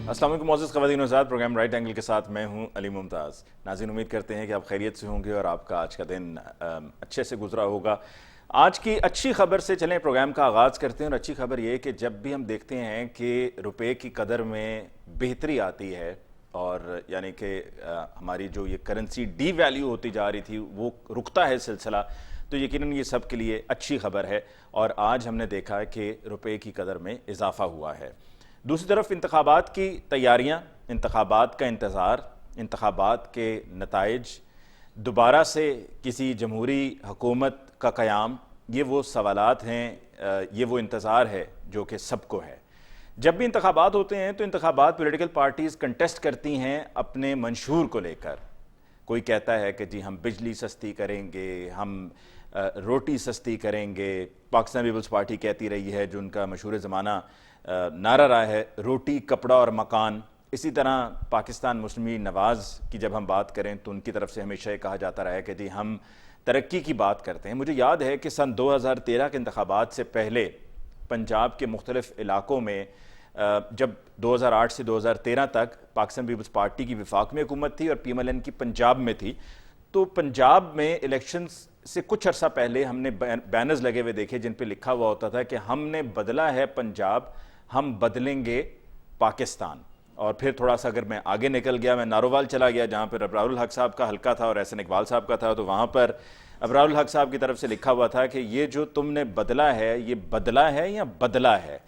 السلام علیکم معزز خواتین و حضرات، پروگرام رائٹ اینگل کے ساتھ میں ہوں علی ممتاز۔ ناظرین، امید کرتے ہیں کہ آپ خیریت سے ہوں گے اور آپ کا آج کا دن اچھے سے گزرا ہوگا۔ آج کی اچھی خبر سے چلیں پروگرام کا آغاز کرتے ہیں، اور اچھی خبر یہ ہے کہ جب بھی ہم دیکھتے ہیں کہ روپے کی قدر میں بہتری آتی ہے، اور یعنی کہ ہماری جو یہ کرنسی ڈی ویلیو ہوتی جا رہی تھی وہ رکتا ہے سلسلہ، تو یقیناً یہ سب کے لیے اچھی خبر ہے، اور آج ہم نے دیکھا ہے کہ روپے کی قدر میں اضافہ ہوا ہے۔ دوسری طرف انتخابات کی تیاریاں، انتخابات کا انتظار، انتخابات کے نتائج، دوبارہ سے کسی جمہوری حکومت کا قیام، یہ وہ سوالات ہیں، یہ وہ انتظار ہے جو کہ سب کو ہے۔ جب بھی انتخابات ہوتے ہیں تو انتخابات پولیٹیکل پارٹیز کنٹیسٹ کرتی ہیں اپنے منشور کو لے کر۔ کوئی کہتا ہے کہ جی ہم بجلی سستی کریں گے، ہم روٹی سستی کریں گے۔ پاکستان پیپلز پارٹی کہتی رہی ہے، جو ان کا مشہور زمانہ نعرہ رہا ہے، روٹی کپڑا اور مکان۔ اسی طرح پاکستان مسلم لیگ نواز کی جب ہم بات کریں تو ان کی طرف سے ہمیشہ یہ کہا جاتا رہا ہے کہ جی ہم ترقی کی بات کرتے ہیں۔ مجھے یاد ہے کہ سن 2013 کے انتخابات سے پہلے پنجاب کے مختلف علاقوں میں جب 2008 سے 2013 تک پاکستان پیپلز پارٹی کی وفاق میں حکومت تھی اور پی ایم ایل این کی پنجاب میں تھی، تو پنجاب میں الیکشنز سے کچھ عرصہ پہلے ہم نے بینرز لگے ہوئے دیکھے جن پہ لکھا ہوا ہوتا تھا کہ ہم نے بدلا ہے پنجاب، ہم بدلیں گے پاکستان۔ اور پھر تھوڑا سا اگر میں آگے نکل گیا، میں نارووال چلا گیا جہاں پر ابرار الحق صاحب کا حلقہ تھا اور احسن اقبال صاحب کا تھا، تو وہاں پر ابرار الحق صاحب کی طرف سے لکھا ہوا تھا کہ یہ جو تم نے بدلا ہے، یہ بدلا ہے یا بدلا ہے۔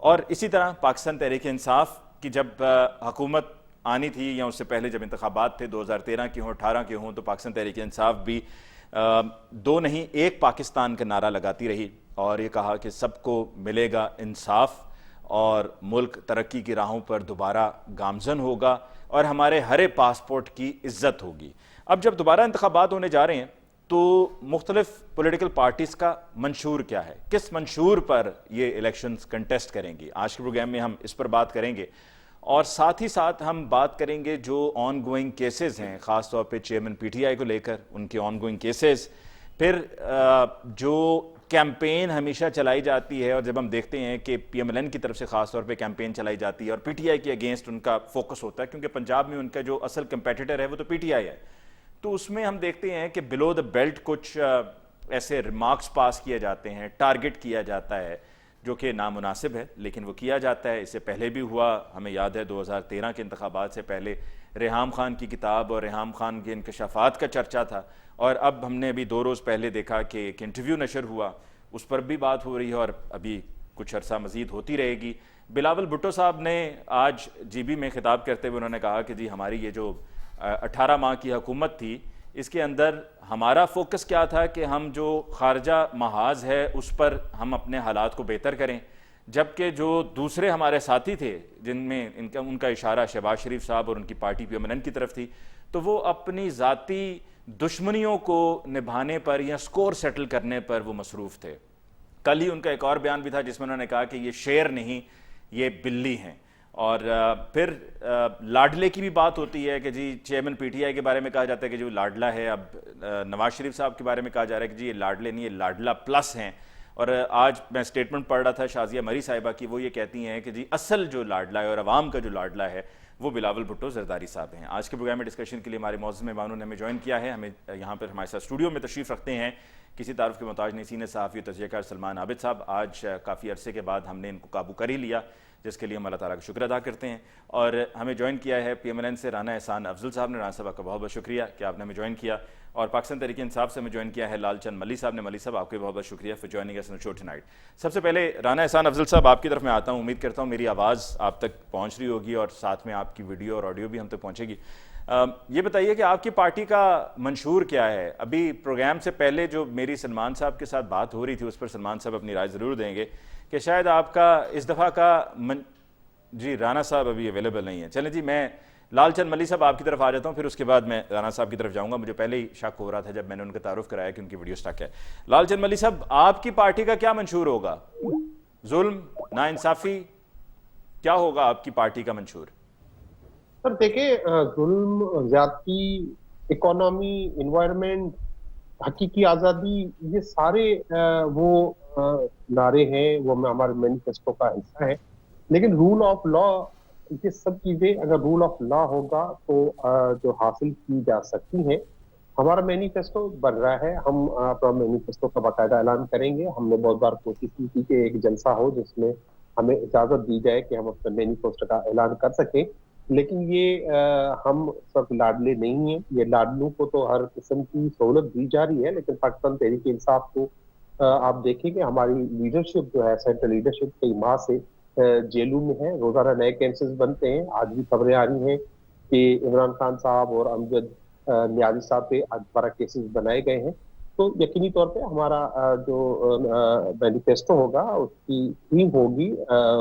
اور اسی طرح پاکستان تحریک انصاف کی جب حکومت آنی تھی، یا اس سے پہلے جب انتخابات تھے 2013 کے ہوں 18 کے ہوں، تو پاکستان تحریک انصاف بھی دو نہیں ایک پاکستان کا نعرہ لگاتی رہی، اور یہ کہا کہ سب کو ملے گا انصاف اور ملک ترقی کی راہوں پر دوبارہ گامزن ہوگا، اور ہمارے ہرے پاسپورٹ کی عزت ہوگی۔ اب جب دوبارہ انتخابات ہونے جا رہے ہیں تو مختلف پولیٹیکل پارٹیز کا منشور کیا ہے، کس منشور پر یہ الیکشنز کنٹیسٹ کریں گی، آج کے پروگرام میں ہم اس پر بات کریں گے۔ اور ساتھ ہی ساتھ ہم بات کریں گے جو آن گوئنگ کیسز ہیں، خاص طور پہ چیئرمین پی ٹی آئی کو لے کر ان کے آن گوئنگ کیسز، پھر جو کیمپین ہمیشہ چلائی جاتی ہے، اور جب ہم دیکھتے ہیں کہ پی ایم ایل این کی طرف سے خاص طور پہ کیمپین چلائی جاتی ہے اور پی ٹی آئی کے اگینسٹ ان کا فوکس ہوتا ہے، کیونکہ پنجاب میں ان کا جو اصل کمپیٹیٹر ہے وہ تو پی ٹی آئی ہے، تو اس میں ہم دیکھتے ہیں کہ بلو دا بیلٹ کچھ ایسے ریمارکس پاس کیے جاتے ہیں، ٹارگٹ کیا جاتا ہے، جو کہ نامناسب ہے لیکن وہ کیا جاتا ہے۔ اس سے پہلے بھی ہوا، ہمیں یاد ہے 2013 کے انتخابات سے پہلے ریحام خان کی کتاب اور ریحام خان کے انکشافات کا چرچا تھا، اور اب ہم نے ابھی 2 روز پہلے دیکھا کہ ایک انٹرویو نشر ہوا، اس پر بھی بات ہو رہی ہے اور ابھی کچھ عرصہ مزید ہوتی رہے گی۔ بلاول بھٹو صاحب نے آج جی بی میں خطاب کرتے ہوئے انہوں نے کہا کہ جی ہماری یہ جو 18 ماہ کی حکومت تھی، اس کے اندر ہمارا فوکس کیا تھا کہ ہم جو خارجہ محاذ ہے اس پر ہم اپنے حالات کو بہتر کریں، جبکہ جو دوسرے ہمارے ساتھی تھے جن میں ان کا اشارہ شہباز شریف صاحب اور ان کی party P M L N کی طرف تھی، تو وہ اپنی ذاتی دشمنیوں کو نبھانے پر یا سکور سیٹل کرنے پر وہ مصروف تھے۔ کل ہی ان کا ایک اور بیان بھی تھا جس میں انہوں نے کہا کہ یہ شیر نہیں، یہ بلی ہیں۔ اور پھر لاڈلے کی بھی بات ہوتی ہے کہ جی چیئرمین پی ٹی آئی کے بارے میں کہا جاتا ہے کہ جو لاڈلا ہے، اب نواز شریف صاحب کے بارے میں کہا جا رہا ہے کہ جی یہ لاڈلے نہیں، یہ لاڈلا پلس ہیں۔ اور آج میں سٹیٹمنٹ پڑھ رہا تھا شازیہ مری صاحبہ کی، وہ یہ کہتی ہیں کہ جی اصل جو لاڈلا ہے اور عوام کا جو لاڈلا ہے وہ بلاول بھٹو زرداری صاحب ہیں۔ آج کے پروگرام میں ڈسکشن کے لیے ہمارے معزز مہمانوں نے ہمیں جوائن کیا ہے، ہمیں یہاں پر ہمارے ساتھ اسٹوڈیو میں تشریف رکھتے ہیں کسی تعارف کے محتاج نہیں، سینئر صحافی و تجزیہ کار سلمان عابد صاحب۔ آج کافی عرصے کے بعد ہم نے ان کو قابو کر ہی لیا، جس کے لیے ہم اللہ تعالیٰ کا شکر ادا کرتے ہیں۔ اور ہمیں جوائن کیا ہے پی ایم ایل این سے رانا احسان افضل صاحب نے۔ رانا صاحب آپ کا بہت بہت شکریہ کہ آپ نے ہمیں جوائن کیا۔ اور پاکستان تحریک انصاف سے ہمیں جوائن کیا ہے لال چند ملی صاحب نے۔ ملی صاحب آپ کے بہت بہت شکریہ for joining us on the show tonight. سب سے پہلے رانا احسان افضل صاحب آپ کی طرف میں آتا ہوں، امید کرتا ہوں میری آواز آپ تک پہنچ رہی ہوگی اور ساتھ میں آپ کی ویڈیو اور آڈیو بھی ہم تک پہنچے گی۔ یہ بتائیے کہ آپ کی پارٹی کا منشور کیا ہے؟ ابھی پروگرام سے پہلے جو میری سلمان صاحب کے ساتھ بات ہو رہی تھی اس پر سلمان صاحب اپنی رائے ضرور دیں گے کہ شاید آپ کا اس دفعہ کا جی رانا صاحب ابھی اویلیبل نہیں ہے۔ چلیں جی میں لال چند ملی صاحب آپ کی طرف آ جاتا ہوں، پھر اس کے بعد میں رانا صاحب کی طرف جاؤں گا۔ مجھے پہلے ہی شک ہو رہا تھا جب میں نے ان کا تعارف کرایا کہ ان کی ویڈیو سٹک ہے۔ لال چند ملی صاحب آپ کی پارٹی کا کیا منشور ہوگا؟ ظلم، ناانصافی، کیا ہوگا آپ کی پارٹی کا منشور؟ سر دیکھیں، ظلم، زیادتی، اکانومی، انوائرمنٹ، حقیقی آزادی، یہ سارے وہ نعرے ہیں، وہ ہمارے مینیفیسٹو کا حصہ ہے، لیکن رول آف لا یہ سب چیزیں اگر رول آف لا ہوگا تو جو حاصل کی جا سکتی ہیں. ہمارا مینیفیسٹو بن رہا ہے, ہم اپنا مینیفیسٹو کا باقاعدہ اعلان کریں گے. ہم نے بہت بار کوشش کی تھی کہ ایک جلسہ ہو جس میں ہمیں اجازت دی جائے کہ ہم اپنے مینیفیسٹو کا اعلان کر سکیں, لیکن یہ ہم سب لاڈلے نہیں ہیں. یہ لاڈلوں کو تو ہر قسم کی سہولت دی جا رہی ہے, لیکن پاکستان تحریک انصاف کو آپ دیکھیں کہ ہماری لیڈرشپ جو ہے, سینٹرل لیڈرشپ کئی ماہ سے جیلوں میں ہے. روزانہ نئے کیسز بنتے ہیں. آج بھی خبریں آ رہی ہیں کہ عمران خان صاحب اور امجد نیازی صاحب پہ آج 12 کیسز بنائے گئے ہیں. تو یقینی طور پہ ہمارا جو مینیفیسٹو ہوگا اس کی تھیم ہوگی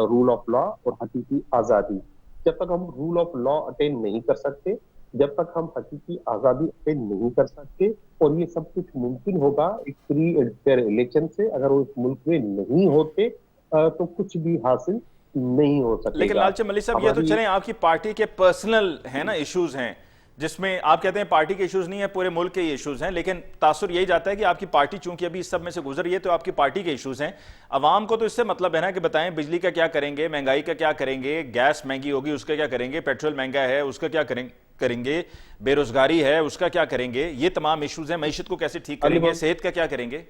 رول آف لا اور حقیقی آزادی. جب تک ہم رول آف لا اٹین نہیں کر سکتے, جب تک ہم حقیقی آزادی اٹین نہیں کر سکتے, اور یہ سب کچھ ممکن ہوگا ایک فری اینڈ فیئر الیکشن سے, اگر وہ اس ملک میں نہیں ہوتے تو کچھ بھی حاصل نہیں ہو سکے گا. لیکن لالچ ملک صاحب یہ تو چلیں آپ کی پارٹی کے پرسنل ہیں نا ایشوز ہیں, جس میں آپ کہتے ہیں پارٹی کے ایشوز نہیں ہیں, پورے ملک کے ایشوز ہیں, لیکن تاثر یہی جاتا ہے کہ آپ کی پارٹی چونکہ ابھی اس سب میں سے گزر رہی ہے تو آپ کی پارٹی کے ایشوز ہیں. عوام کو تو اس سے مطلب ہے نا کہ بتائیں بجلی کا کیا کریں گے, مہنگائی کا کیا کریں گے, گیس مہنگی ہوگی اس کا کیا کریں گے, پیٹرول مہنگا ہے اس کا کیا کریں گے, بے روزگاری ہے اس کا کیا کریں گے, یہ تمام ایشوز ہیں. معیشت کو کیسے ٹھیک کریں گے, صحت کا کیا کریں گے.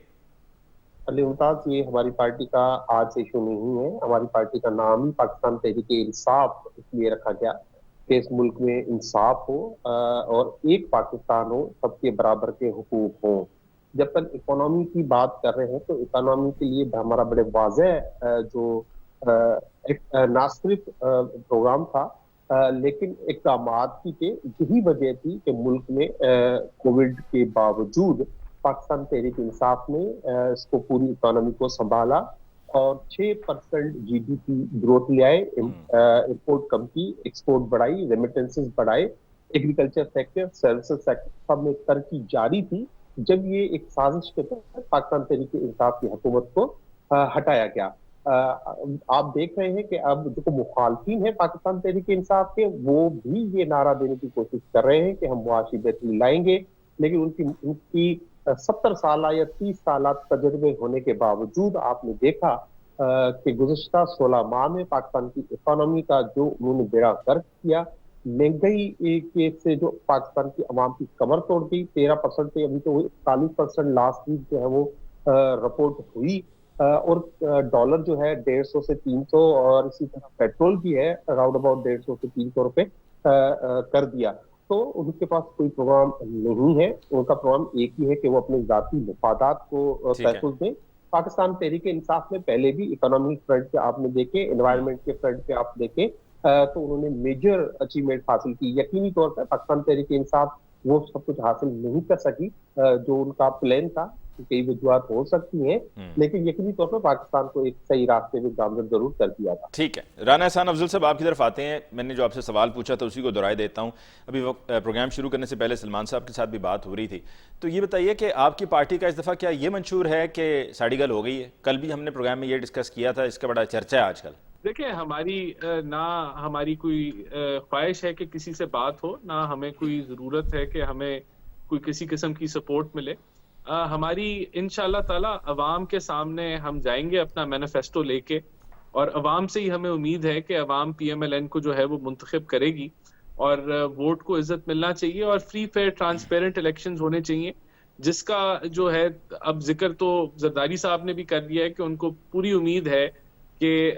علی ممتاز, یہ ہماری پارٹی کا آج سے ایشو نہیں ہے. ہماری پارٹی کا نام ہی پاکستان تحریک انصاف اس لیے رکھا گیا کہ اس ملک میں انصاف ہو اور ایک پاکستان ہو, سب کے برابر کے حقوق ہوں. جب تک اکانومی کی بات کر رہے ہیں تو اکانومی کے لیے ہمارا بڑے واضح جو نہ صرف پروگرام تھا لیکن اقدامات کی, کہ یہی وجہ تھی کہ ملک میں کووڈ کے باوجود پاکستان تحریک انصاف نے اس کو پوری اکانومی کو سنبھالا اور 6% جی ڈی پی گروتھ لے آئے, امپورٹ کم کی, ایکسپورٹ بڑھائی, ریمیٹنسز بڑھائے, ایگریکلچر سیکٹر, سروسز سیکٹر سب میں ترقی جاری تھی. جب یہ ایک سازش کے تحت پاکستان تحریک انصاف کی حکومت کو ہٹایا گیا, آپ دیکھ رہے ہیں کہ اب جو مخالفین ہیں پاکستان تحریک انصاف کے, وہ بھی یہ نعرہ دینے کی کوشش کر رہے ہیں کہ ہم معاشی بہتری لائیں گے, لیکن ان کی 70 سالہ یا 30 سالہ تجربے ہونے کے باوجود آپ نے دیکھا کہ گزشتہ 16 ماہ میں پاکستان کی اکانومی کا جو انہوں نے بیڑا غرق کیا, مہنگائی کے سے جو پاکستان کی عوام کی کمر توڑ دی, 13% سے ابھی تو 41% لاسٹ ویک جو ہے وہ رپورٹ ہوئی, اور ڈالر جو ہے 150 سے 300, اور اسی طرح پیٹرول بھی ہے اراؤنڈ اباؤٹ 150 سے 300 روپے کر دیا. تو ان کے پاس کوئی پروگرام نہیں ہے, ان کا پروگرام ایک ہی ہے کہ وہ اپنے ذاتی مفادات کو تحفظ دیں. پاکستان تحریک انصاف میں پہلے بھی اکنامک فرنٹ پہ آپ نے دیکھے, انوائرمنٹ کے فرنٹ پہ آپ دیکھیں تو انہوں نے میجر اچیومنٹ حاصل کی. یقینی طور پر پاکستان تحریک انصاف وہ سب کچھ حاصل نہیں کر سکی جو ان کا پلان تھا, کئی وجوہات ہو سکتی ہیں, لیکن یقینی طور پر پاکستان کو ایک صحیح راستے میں گامزن ضرور کر دیا تھا. ٹھیک ہے, رانا احسان افضل صاحب آپ کی طرف آتے ہیں. میں نے جو آپ سے سوال پوچھا تھا اسی کو دہرائے دیتا ہوں. ابھی پروگرام شروع کرنے سے پہلے سلمان صاحب کے ساتھ بھی بات ہو رہی تھی, تو یہ بتائیے کہ آپ کی پارٹی کا اس دفعہ کیا یہ منشور ہے کہ ساڑی گل ہو گئی ہے؟ کل بھی ہم نے پروگرام میں یہ ڈسکس کیا تھا, اس کا بڑا چرچا ہے آج کل. دیکھیں, ہماری کوئی خواہش ہے کہ کسی سے بات ہو, نہ ہمیں کوئی ضرورت ہے کہ ہمیں کوئی کسی قسم کی سپورٹ ملے. ہماری انشاءاللہ تعالی عوام کے سامنے ہم جائیں گے اپنا مینیفیسٹو لے کے, اور عوام سے ہی ہمیں امید ہے کہ عوام پی ایم ایل این کو جو ہے وہ منتخب کرے گی, اور ووٹ کو عزت ملنا چاہیے, اور فری فیئر ٹرانسپیرنٹ الیکشنز ہونے چاہیے, جس کا جو ہے اب ذکر تو زرداری صاحب نے بھی کر دیا ہے کہ ان کو پوری امید ہے کہ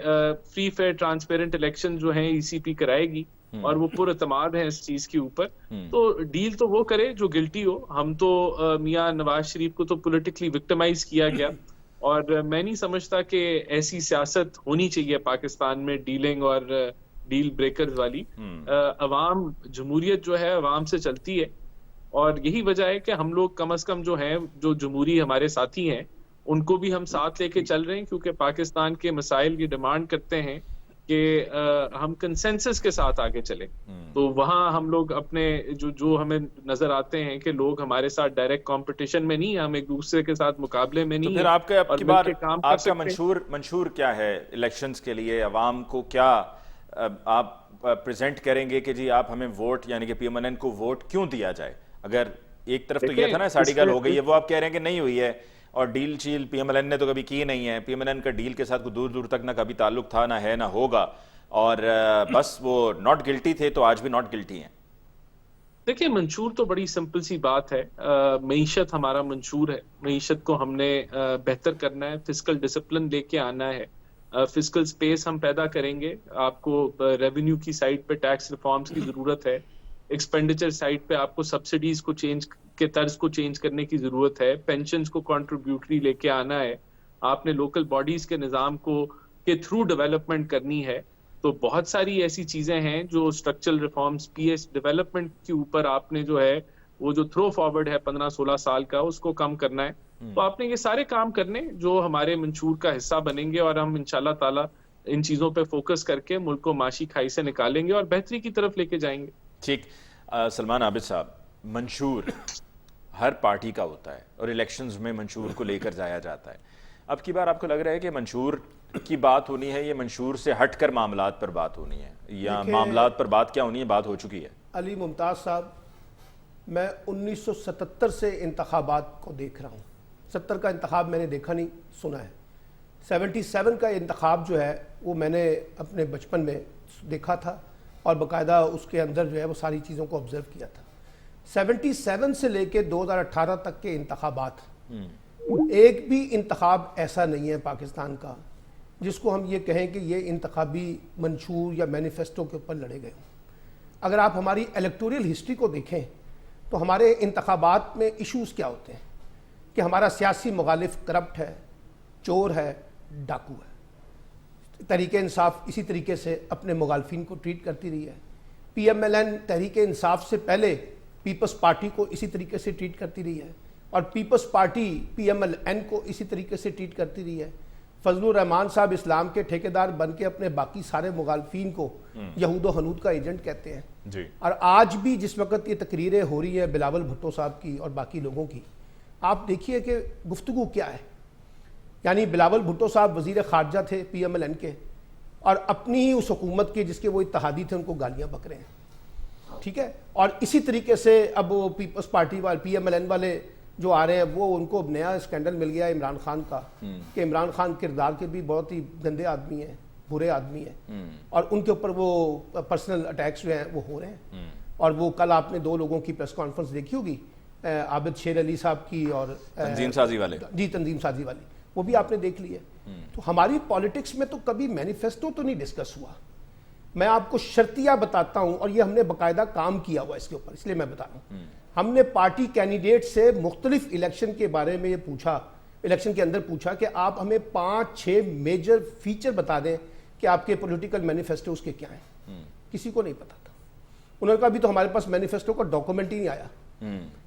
فری فیئر ٹرانسپیرنٹ الیکشن جو ہیں ای سی پی کرائے گی, اور وہ پر اعتماد ہیں اس چیز کے اوپر. تو ڈیل تو وہ کرے جو گلٹی ہو. ہم تو میاں نواز شریف کو تو پولیٹیکلی وکٹمائز کیا گیا, اور میں نہیں سمجھتا کہ ایسی سیاست ہونی چاہیے پاکستان میں, ڈیلنگ اور ڈیل بریکرز والی. عوام جمہوریت جو ہے عوام سے چلتی ہے, اور یہی وجہ ہے کہ ہم لوگ کم از کم جو ہیں, جو جمہوری ہمارے ساتھی ہیں, ان کو بھی ہم ساتھ لے کے چل رہے ہیں, کیونکہ پاکستان کے مسائل یہ ڈیمانڈ کرتے ہیں کہ ہم کنسنسس کے ساتھ آگے چلیں. تو وہاں ہم لوگ اپنے جو ہمیں نظر آتے ہیں کہ لوگ ہمارے ساتھ ڈائریکٹ کمپٹیشن میں نہیں, ہم ایک دوسرے کے ساتھ مقابلے میں نہیں. تو پھر آپ کا منشور کیا ہے الیکشنز کے لیے؟ عوام کو کیا آپ پریزنٹ کریں گے کہ جی آپ ہمیں ووٹ, یعنی کہ پی ایم ایل این کو ووٹ کیوں دیا جائے؟ اگر ایک طرف تو یہ تھا نا ساڑی گل ہو گئی ہے, وہ آپ کہہ رہے ہیں کہ نہیں ہوئی ہے, اور ڈیل چیل پی ایم ایل این نے تو کبھی کی نہیں ہے. پی ایم ایل این کا ڈیل کے ساتھ کوئی دور دور تک نہ کبھی تعلق تھا، نہ ہے، نہ ہوگا، اور بس وہ ناٹ گلٹی تھے تو آج بھی ناٹ گلٹی ہیں. دیکھیں منشور تو بڑی سمپل سی بات ہے. معیشت ہمارا منشور ہے، معیشت کو ہم نے بہتر کرنا ہے، فسکل ڈسپلن لے کے آنا ہے، فسکل سپیس ہم پیدا کریں گے. آپ کو ریونیو کی سائڈ پہ ٹیکس ریفارمز کی ضرورت ہے، ایکسپینڈیچر سائڈ پہ آپ کو سبسڈیز کو چینج کے طرز کو چینج کرنے کی ضرورت ہے، پینشنز کو کنٹریبیوٹری لے کے آنا ہے، آپ نے لوکل باڈیز کے نظام کو کے تھرو ڈیولپمنٹ کرنی ہے. تو بہت ساری ایسی چیزیں ہیں جو structural reforms P S development کے اوپر آپ نے جو ہے وہ جو تھرو فارورڈ ہے 15-16 سال کا اس کو کم کرنا ہے. تو آپ نے یہ سارے کام کرنے جو ہمارے منشور کا حصہ بنیں گے، اور ہم انشاءاللہ تعالیٰ ان چیزوں پہ فوکس کر کے ملک کو معاشی کھائی سے نکالیں گے اور بہتری کی طرف لے کے جائیں گے. ٹھیک. سلمان عابد صاحب، منشور ہر پارٹی کا ہوتا ہے اور الیکشنز میں منشور کو لے کر جایا جاتا ہے. اب کی بار آپ کو لگ رہا ہے کہ منشور کی بات ہونی ہے، یہ منشور سے ہٹ کر معاملات پر بات ہونی ہے، یا معاملات پر بات کیا ہونی ہے، بات ہو چکی ہے؟ علی ممتاز صاحب، میں 1977 سے انتخابات کو دیکھ رہا ہوں. 70 کا انتخاب میں نے دیکھا نہیں، سنا ہے. 77 کا انتخاب جو ہے وہ میں نے اپنے بچپن میں دیکھا تھا اور باقاعدہ اس کے اندر جو ہے وہ ساری چیزوں کو آبزرو کیا تھا. 77 سے لے کے 2018 تک کے انتخابات، ایک بھی انتخاب ایسا نہیں ہے پاکستان کا جس کو ہم یہ کہیں کہ یہ انتخابی منشور یا مینیفیسٹو کے اوپر لڑے گئے ہوں. اگر آپ ہماری الیکٹوریل ہسٹری کو دیکھیں تو ہمارے انتخابات میں ایشوز کیا ہوتے ہیں کہ ہمارا سیاسی مخالف کرپٹ ہے، چور ہے، ڈاکو ہے. تحریک انصاف اسی طریقے سے اپنے مخالفین کو ٹریٹ کرتی رہی ہے. پی M L N Tehreek Insaf سے پہلے پیپلز پارٹی کو اسی طریقے سے ٹریٹ کرتی رہی ہے، اور Peoples Party P M L N کو اسی طریقے سے ٹریٹ کرتی رہی ہے. فضل الرحمان صاحب اسلام کے ٹھیکیدار بن کے اپنے باقی سارے مخالفین کو یہود و حنود کا ایجنٹ کہتے ہیں. جی. اور آج بھی جس وقت یہ تقریریں ہو رہی ہیں بلاول بھٹو صاحب کی اور باقی لوگوں کی، آپ دیکھیے کہ گفتگو کیا ہے. یعنی بلاول بھٹو صاحب وزیر خارجہ تھے پی ایم ایل این کے، اور اپنی ہی اس حکومت کے جس کے وہ اتحادی تھے ان کو گالیاں بک رہے ہیں. ٹھیک ہے. اور اسی طریقے سے اب وہ پیپلز پارٹی والے پی ایم ایل این والے جو آ رہے ہیں، وہ ان کو نیا اسکینڈل مل گیا عمران خان کا کہ عمران خان کردار کے بھی بہت ہی گندے آدمی ہیں، برے آدمی ہیں، اور ان کے اوپر وہ پرسنل اٹیکس جو ہیں وہ ہو رہے ہیں. اور وہ کل آپ نے 2 لوگوں کی پریس کانفرنس دیکھی ہوگی، عابد شیر علی صاحب کی اور تنظیم سازی والے، جی تنظیم سازی والی، وہ بھی آپ نے دیکھ لی ہے. تو ہماری پالیٹکس میں تو کبھی مینیفیسٹو تو نہیں ڈسکس ہوا. میں آپ کو شرطیہ بتاتا ہوں، اور یہ ہم نے باقاعدہ کام کیا ہوا اس کے اوپر، اس لیے میں بتا رہا ہوں. ہم نے پارٹی کینڈیڈیٹ سے مختلف الیکشن کے بارے میں یہ پوچھا، الیکشن کے اندر پوچھا کہ آپ ہمیں 5-6 میجر فیچر بتا دیں کہ آپ کے پولیٹیکل مینیفیسٹوز کے کیا ہیں. کسی کو نہیں پتا تھا. انہوں نے کہا ابھی تو ہمارے پاس مینیفیسٹو کا ڈاکومنٹ ہی نہیں آیا.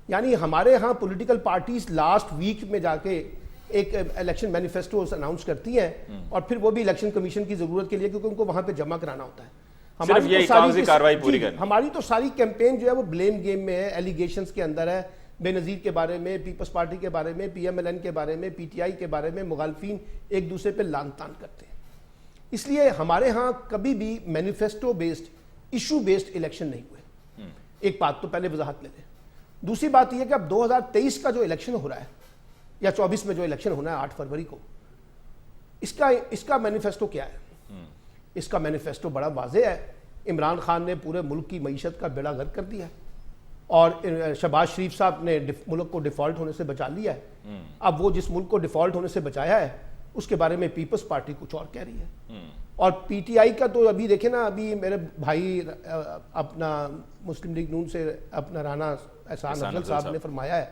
یعنی ہمارے ہاں پولیٹیکل پارٹیز لاسٹ ویک میں جا کے ایک الیکشن مینیفیسٹو اناؤنس کرتی ہیں، اور پھر وہ بھی الیکشن کمیشن کی ضرورت کے لیے، کیونکہ ان کو وہاں پہ جمع کرانا ہوتا ہے. ہماری تو ساری کیمپین جو ہے وہ بلیم گیم میں ہے، ایلیگیشنز کے اندر ہے، بے نظیر کے بارے میں، پیپلز پارٹی کے بارے میں، پی ایم ایل این کے بارے میں، پی ٹی آئی کے بارے میں. مخالفین ایک دوسرے پہ لان تان کرتے ہیں. اس لیے ہمارے ہاں کبھی بھی manifesto based, issue based election نہیں ہوئے. ایک بات تو پہلے وضاحت لے لیں. دوسری بات یہ کہ اب 2023 کا جو الیکشن ہو رہا ہے، یا 24 میں جو الیکشن ہونا ہے 8 فروری کو، اس کا مینیفیسٹو کیا ہے؟ اس کا مینیفیسٹو بڑا واضح ہے. عمران خان نے پورے ملک کی معیشت کا بیڑا غرق کر دیا ہے، اور شہباز شریف صاحب نے ملک کو ڈیفالٹ ہونے سے بچا لیا ہے. اب وہ جس ملک کو ڈیفالٹ ہونے سے بچایا ہے اس کے بارے میں پیپلز پارٹی کچھ اور کہہ رہی ہے. اور پی ٹی آئی کا تو ابھی دیکھیں نا، ابھی میرے بھائی اپنا مسلم لیگ نون سے اپنا رانا احسان افضل صاحب نے فرمایا ہے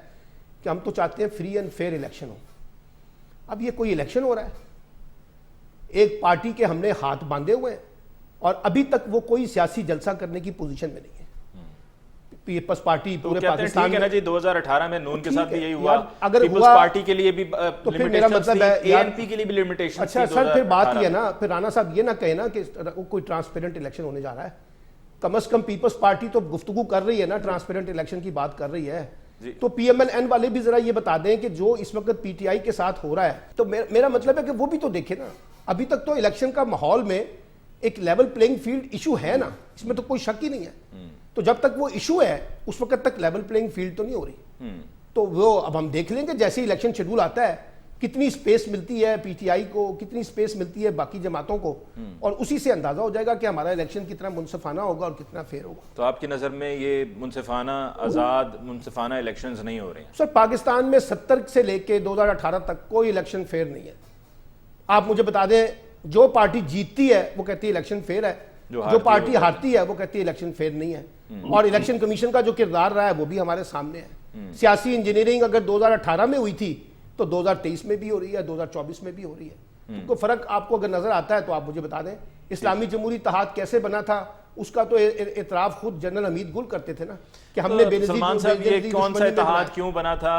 کہ ہم تو چاہتے ہیں فری اینڈ فیئر الیکشن ہو. اب یہ کوئی الیکشن ہو رہا ہے، ایک پارٹی کے ہم نے ہاتھ باندھے ہوئے ہیں، اور ابھی تک وہ کوئی سیاسی جلسہ کرنے کی پوزیشن میں نہیں ہے. پیپلز پارٹی پورے پاکستان میں، جی 2018 میں نون کے ساتھ بھی یہی ہوا، اگر پیپلز پارٹی کے لیے بھی تو پھر میرا مطلب ہے اے این پی کے لیے بھی لمیٹیشن. اچھا سر، پھر بات یہ ہے نا، پھر رانا صاحب یہ نہ کہے نا کہ کوئی ٹرانسپیرنٹ الیکشن ہونے جا رہا ہے. کم از کم پیپلز پارٹی تو گفتگو کر رہی ہے نا، ٹرانسپیرنٹ الیکشن کی بات کر رہی ہے. تو پی ایم ایل این والے بھی ذرا یہ بتا دیں کہ جو اس وقت پی ٹی آئی کے ساتھ ہو رہا ہے، تو میرا مطلب ہے کہ وہ بھی تو دیکھیں نا. ابھی تک تو الیکشن کا ماحول میں ایک لیول پلینگ فیلڈ ایشو ہے نا، اس میں تو کوئی شک ہی نہیں ہے. تو جب تک وہ ایشو ہے اس وقت تک لیول پلینگ فیلڈ تو نہیں ہو رہی. تو وہ اب ہم دیکھ لیں گے جیسے الیکشن شیڈول آتا ہے کتنی سپیس ملتی ہے پی ٹی آئی کو, کتنی سپیس ملتی ہے باقی جماعتوں کو, اور اسی سے اندازہ ہو جائے گا کہ ہمارا الیکشن کتنا منصفانہ ہوگا اور کتنا فیئر ہوگا. تو آپ کی نظر میں یہ منصفانہ آزاد منصفانہ الیکشنز نہیں ہو رہے ہیں؟ سر پاکستان میں 70 سے لے کے 2018 تک کوئی الیکشن فیئر نہیں ہے. آپ مجھے بتا دیں جو پارٹی جیتتی ہے وہ کہتی ہے الیکشن فیئر ہے, جو پارٹی ہارتی ہے وہ کہتی ہے الیکشن فیئر نہیں ہے. اور الیکشن کمیشن کا جو کردار رہا ہے وہ بھی ہمارے سامنے ہے. سیاسی انجینئرنگ اگر 2018 میں ہوئی تھی تو 2023 میں بھی ہو رہی ہے, 2024 میں بھی ہو رہی ہے. تو فرق آپ کو اگر نظر آتا ہے تو آپ مجھے بتا دیں اسلامی جمہوری اتحاد کیسے بنا تھا, اس کا تو اعتراف خود جنرل حمید گل کرتے تھے نا کہ ہم نے بے نظیر سلمان صاحب یہ کون سا اتحاد کیوں بنا تھا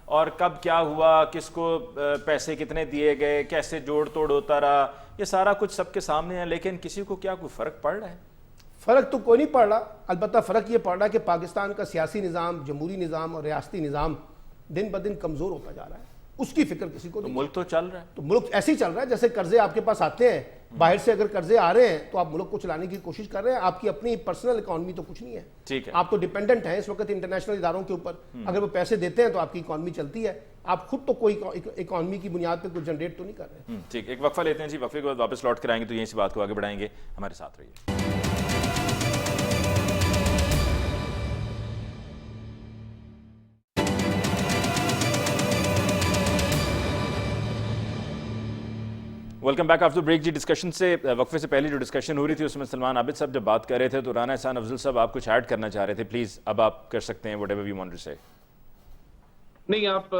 اور کب کیا ہوا, کس کو پیسے کتنے دیے گئے, کیسے جوڑ توڑ ہوتا رہا, یہ سارا کچھ سب کے سامنے ہے. لیکن کسی کو کیا کوئی فرق پڑ رہا ہے؟ فرق تو کوئی نہیں پڑ رہا. البتہ فرق یہ پڑ رہا ہے کہ پاکستان کا سیاسی نظام, جمہوری نظام اور ریاستی نظام دن بدن کمزور ہوتا جا رہا ہے. اس کی فکر کسی کو نہیں. ملک تو چل رہا ہے, تو ملک ایسے ہی چل رہا ہے جیسے قرضے آپ کے پاس آتے ہیں, باہر سے اگر قرضے آ رہے ہیں تو آپ ملک کو چلانے کی کوشش کر رہے ہیں. آپ کی اپنی پرسنل اکانومی تو کچھ نہیں ہے. ٹھیک ہے, آپ تو ڈیپینڈنٹ ہیں اس وقت انٹرنیشنل اداروں کے اوپر. اگر وہ پیسے دیتے ہیں تو آپ کی اکانومی چلتی ہے. آپ خود تو کوئی اکانومی کی بنیاد پہ کچھ جنریٹ تو نہیں کر رہے. ٹھیک, ایک وقفہ لیتے ہیں جی, وقفے کے بعد واپس لوٹ کر آئیں گے تو یہیں سے بات کو آگے بڑھائیں گے. ہمارے ساتھ رہیے. Welcome back after break. جی ڈسکشن سے وقفے سے پہلے جو ڈسکشن ہو رہی تھی اس میں سلمان عابد صاحب جب بات کر رہے تھے تو رانا احسان افضل صاحب آپ کچھ ایڈ کرنا چاہ رہے تھے, پلیز اب آپ کر سکتے ہیں. whatever you want to say. نہیں آپ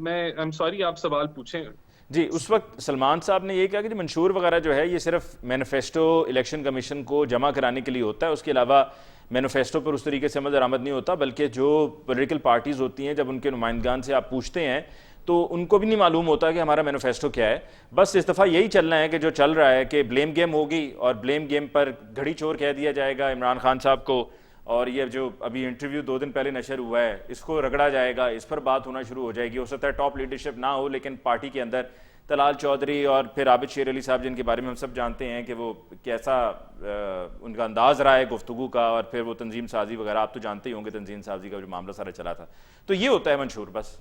میں I'm sorry آپ سوال پوچھیں. جی اس وقت سلمان صاحب نے یہ کہا کہ منشور وغیرہ جو ہے یہ صرف مینیفیسٹو الیکشن کمیشن کو جمع کرانے کے لیے ہوتا ہے, اس کے علاوہ مینیفیسٹو پر اس طریقے سے عمل درآمد نہیں ہوتا, بلکہ جو پولیٹیکل پارٹیز ہوتی ہیں جب ان کے نمائندگان سے آپ پوچھتے ہیں تو ان کو بھی نہیں معلوم ہوتا کہ ہمارا مینیفیسٹو کیا ہے. بس اس دفعہ یہی چلنا ہے کہ جو چل رہا ہے کہ بلیم گیم ہوگی اور بلیم گیم پر گھڑی چور کہہ دیا جائے گا عمران خان صاحب کو, اور یہ جو ابھی انٹرویو 2 دن پہلے نشر ہوا ہے اس کو رگڑا جائے گا, اس پر بات ہونا شروع ہو جائے گی. ہو سکتا ہے ٹاپ لیڈرشپ نہ ہو لیکن پارٹی کے اندر طلال چودھری اور پھر عابد شیر علی صاحب جن کے بارے میں ہم سب جانتے ہیں کہ وہ کیسا ان کا انداز رہا ہے گفتگو کا, اور پھر وہ تنظیم سازی وغیرہ آپ تو جانتے ہی ہوں گے تنظیم سازی کا جو معاملہ سارا چلا تھا. تو یہ ہوتا ہے منشور بس.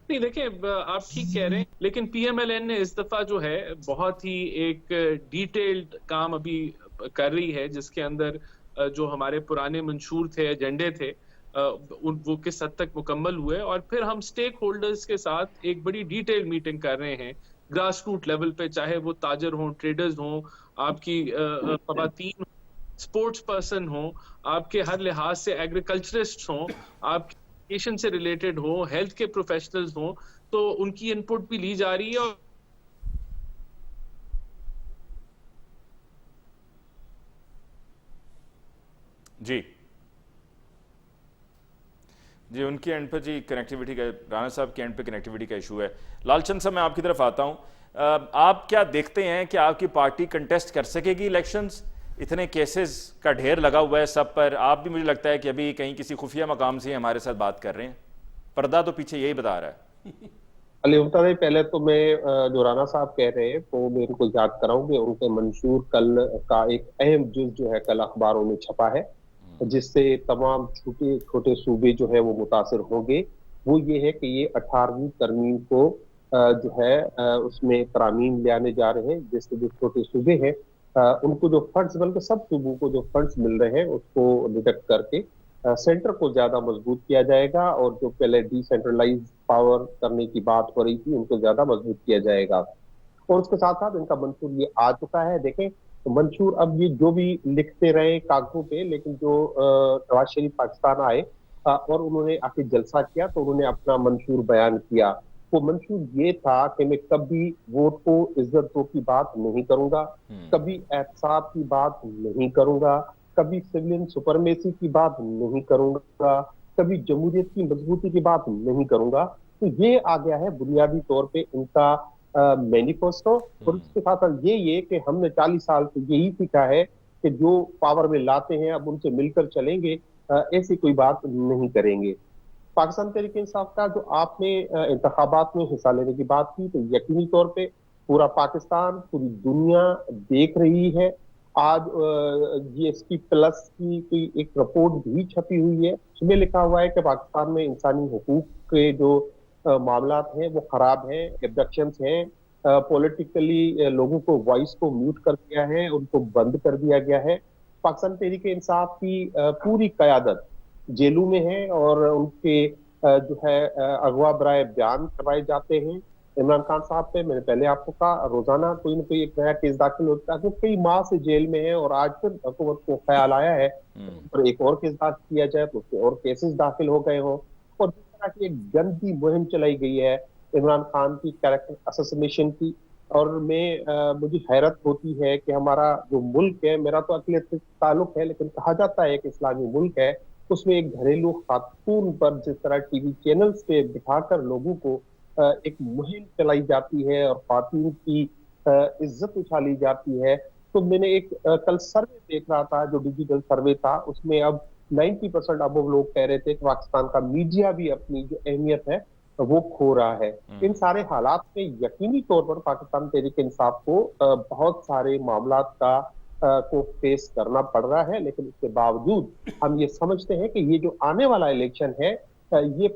نہیں دیکھیں آپ ٹھیک کہہ رہے ہیں, لیکن پی ایم ایل این نے اس دفعہ جو ہے بہت ہی ایک ڈیٹیلڈ کام ابھی کر رہی ہے جس کے اندر جو ہمارے پرانے منشور تھے, ایجنڈے تھے, وہ کس حد تک مکمل ہوئے, اور پھر ہم سٹیک ہولڈرز کے ساتھ ایک بڑی ڈیٹیل میٹنگ کر رہے ہیں گراس روٹ لیول پہ, چاہے وہ تاجر ہوں, ٹریڈرز ہوں, آپ کی خواتین, سپورٹس پرسن ہوں, آپ کے ہر لحاظ سے ایگریکلچرسٹ ہوں, آپ کی ایجوکیشن سے ریلیٹڈ ہوں, ہیلتھ کے پروفیشنلز ہوں, تو ان کی ان پٹ بھی لی جا رہی ہے. اور جی ان کے اینڈ پہ جی کنیکٹیوٹی کا, رانا صاحب کے اینڈ پہ کنیکٹیوٹی کا ایشو ہے. لال چند صاحب میں آپ کی طرف آتا ہوں, آپ کیا دیکھتے ہیں کہ آپ کی پارٹی کنٹیسٹ کر سکے گی الیکشنز؟ اتنے کیسز کا ڈھیر لگا ہوا ہے سب پر, آپ بھی مجھے لگتا ہے کہ ابھی کہیں کسی خفیہ مقام سے ہمارے ساتھ بات کر رہے ہیں, پردہ تو پیچھے یہی بتا رہا ہے. علی ممتاز بھائی, پہلے تو میں جو رانا صاحب کہہ رہے ہیں وہ میرے کو یاد کراؤں کہ ان کے منشور کل کا ایک اہم جز جو ہے کل اخباروں میں چھپا ہے جس سے تمام چھوٹے چھوٹے صوبے جو ہے وہ متاثر ہوں گے. وہ یہ ہے کہ یہ 18ویں ترمیم کو جو ہے اس میں ترامیم لے آنے جا رہے ہیں, جس سے جو چھوٹے صوبے ہیں ان کو جو فنڈز, بلکہ سب صوبوں کو جو فنڈز مل رہے ہیں اس کو ڈیڈکٹ کر کے سینٹر کو زیادہ مضبوط کیا جائے گا, اور جو پہلے ڈی سینٹرلائز پاور کرنے کی بات ہو رہی تھی ان کو زیادہ مضبوط کیا جائے گا. اور اس کے ساتھ ساتھ ان کا منشور یہ آ چکا ہے. دیکھیں منشور اب یہ جو بھی لکھتے رہے کاغذوں پہ, لیکن جو نواز شریف پاکستان آئے اور انہوں نے آ کے جلسہ کیا تو انہوں نے اپنا منشور بیان کیا. وہ منشور یہ تھا کہ میں کبھی ووٹ کو عزت دو کی بات نہیں کروں گا, کبھی احتساب کی بات نہیں کروں گا, کبھی سیولین سپرمیسی کی بات نہیں کروں گا, کبھی جمہوریت کی مضبوطی کی بات نہیں کروں گا. تو یہ آ گیا ہے بنیادی طور پہ ان کا مینیفیسٹو. اور اس کے ساتھ یہ کہ ہم نے 40 سال سے یہی سیکھا ہے کہ جو پاور میں لاتے ہیں اب ان سے مل کر چلیں گے, ایسی کوئی بات نہیں کریں گے. پاکستان تحریک انصاف کا جو آپ نے انتخابات میں حصہ لینے کی بات کی, تو یقینی طور پہ پورا پاکستان, پوری دنیا دیکھ رہی ہے. آج GST پلس کی کوئی ایک رپورٹ بھی چھپی ہوئی ہے، اس میں لکھا ہوا ہے کہ پاکستان میں انسانی حقوق کے جو معاملات ہیں وہ خراب ہیں، ایبڈکشنز ہیں، پولیٹیکلی لوگوں کو وائس کو میوٹ کر دیا ہے، ان کو بند کر دیا گیا ہے. پاکستان تحریک انصاف کی پوری قیادت جیلوں میں ہے اور ان کے جو ہے اغوا برائے بیان کروائے جاتے ہیں. عمران خان صاحب پہ میں نے پہلے آپ کو کہا روزانہ کوئی نہ کوئی ایک نیا کیس داخل ہوتا ہے، کئی ماہ سے جیل میں ہے اور آج پھر حکومت کو خیال آیا ہے پر ایک اور کیس داخل کیا جائے تو اس کے اور کیسز داخل ہو گئے ہوں. اور جس طرح کی ایک گندی مہم چلائی گئی ہے عمران خان کی کیریکٹر اسیسینیشن کی، اور مجھے حیرت ہوتی ہے کہ ہمارا جو ملک ہے، میرا تو اقلیت سے تعلق ہے لیکن کہا جاتا ہے کہ اسلامی ملک ہے، اس میں ایک گھریلو خاتون پر جس طرح ٹی وی چینلز پہ بٹھا کر لوگوں کو ایک مہم چلائی جاتی ہے اور خواتین کی عزت اچھالی جاتی ہے. تو میں نے ایک کل سروے دیکھ رہا تھا جو ڈیجیٹل سروے تھا، اس میں اب 90% اب لوگ کہہ رہے تھے کہ پاکستان کا میڈیا بھی اپنی جو اہمیت ہے وہ کھو رہا ہے. ان سارے حالات میں یقینی طور پر پاکستان تحریک انصاف کو بہت سارے معاملات کو فیس کرنا پڑ رہا ہے، لیکن اس کے باوجود ہم یہ سمجھتے ہیں کہ یہ جو آنے والا الیکشن ہے یہ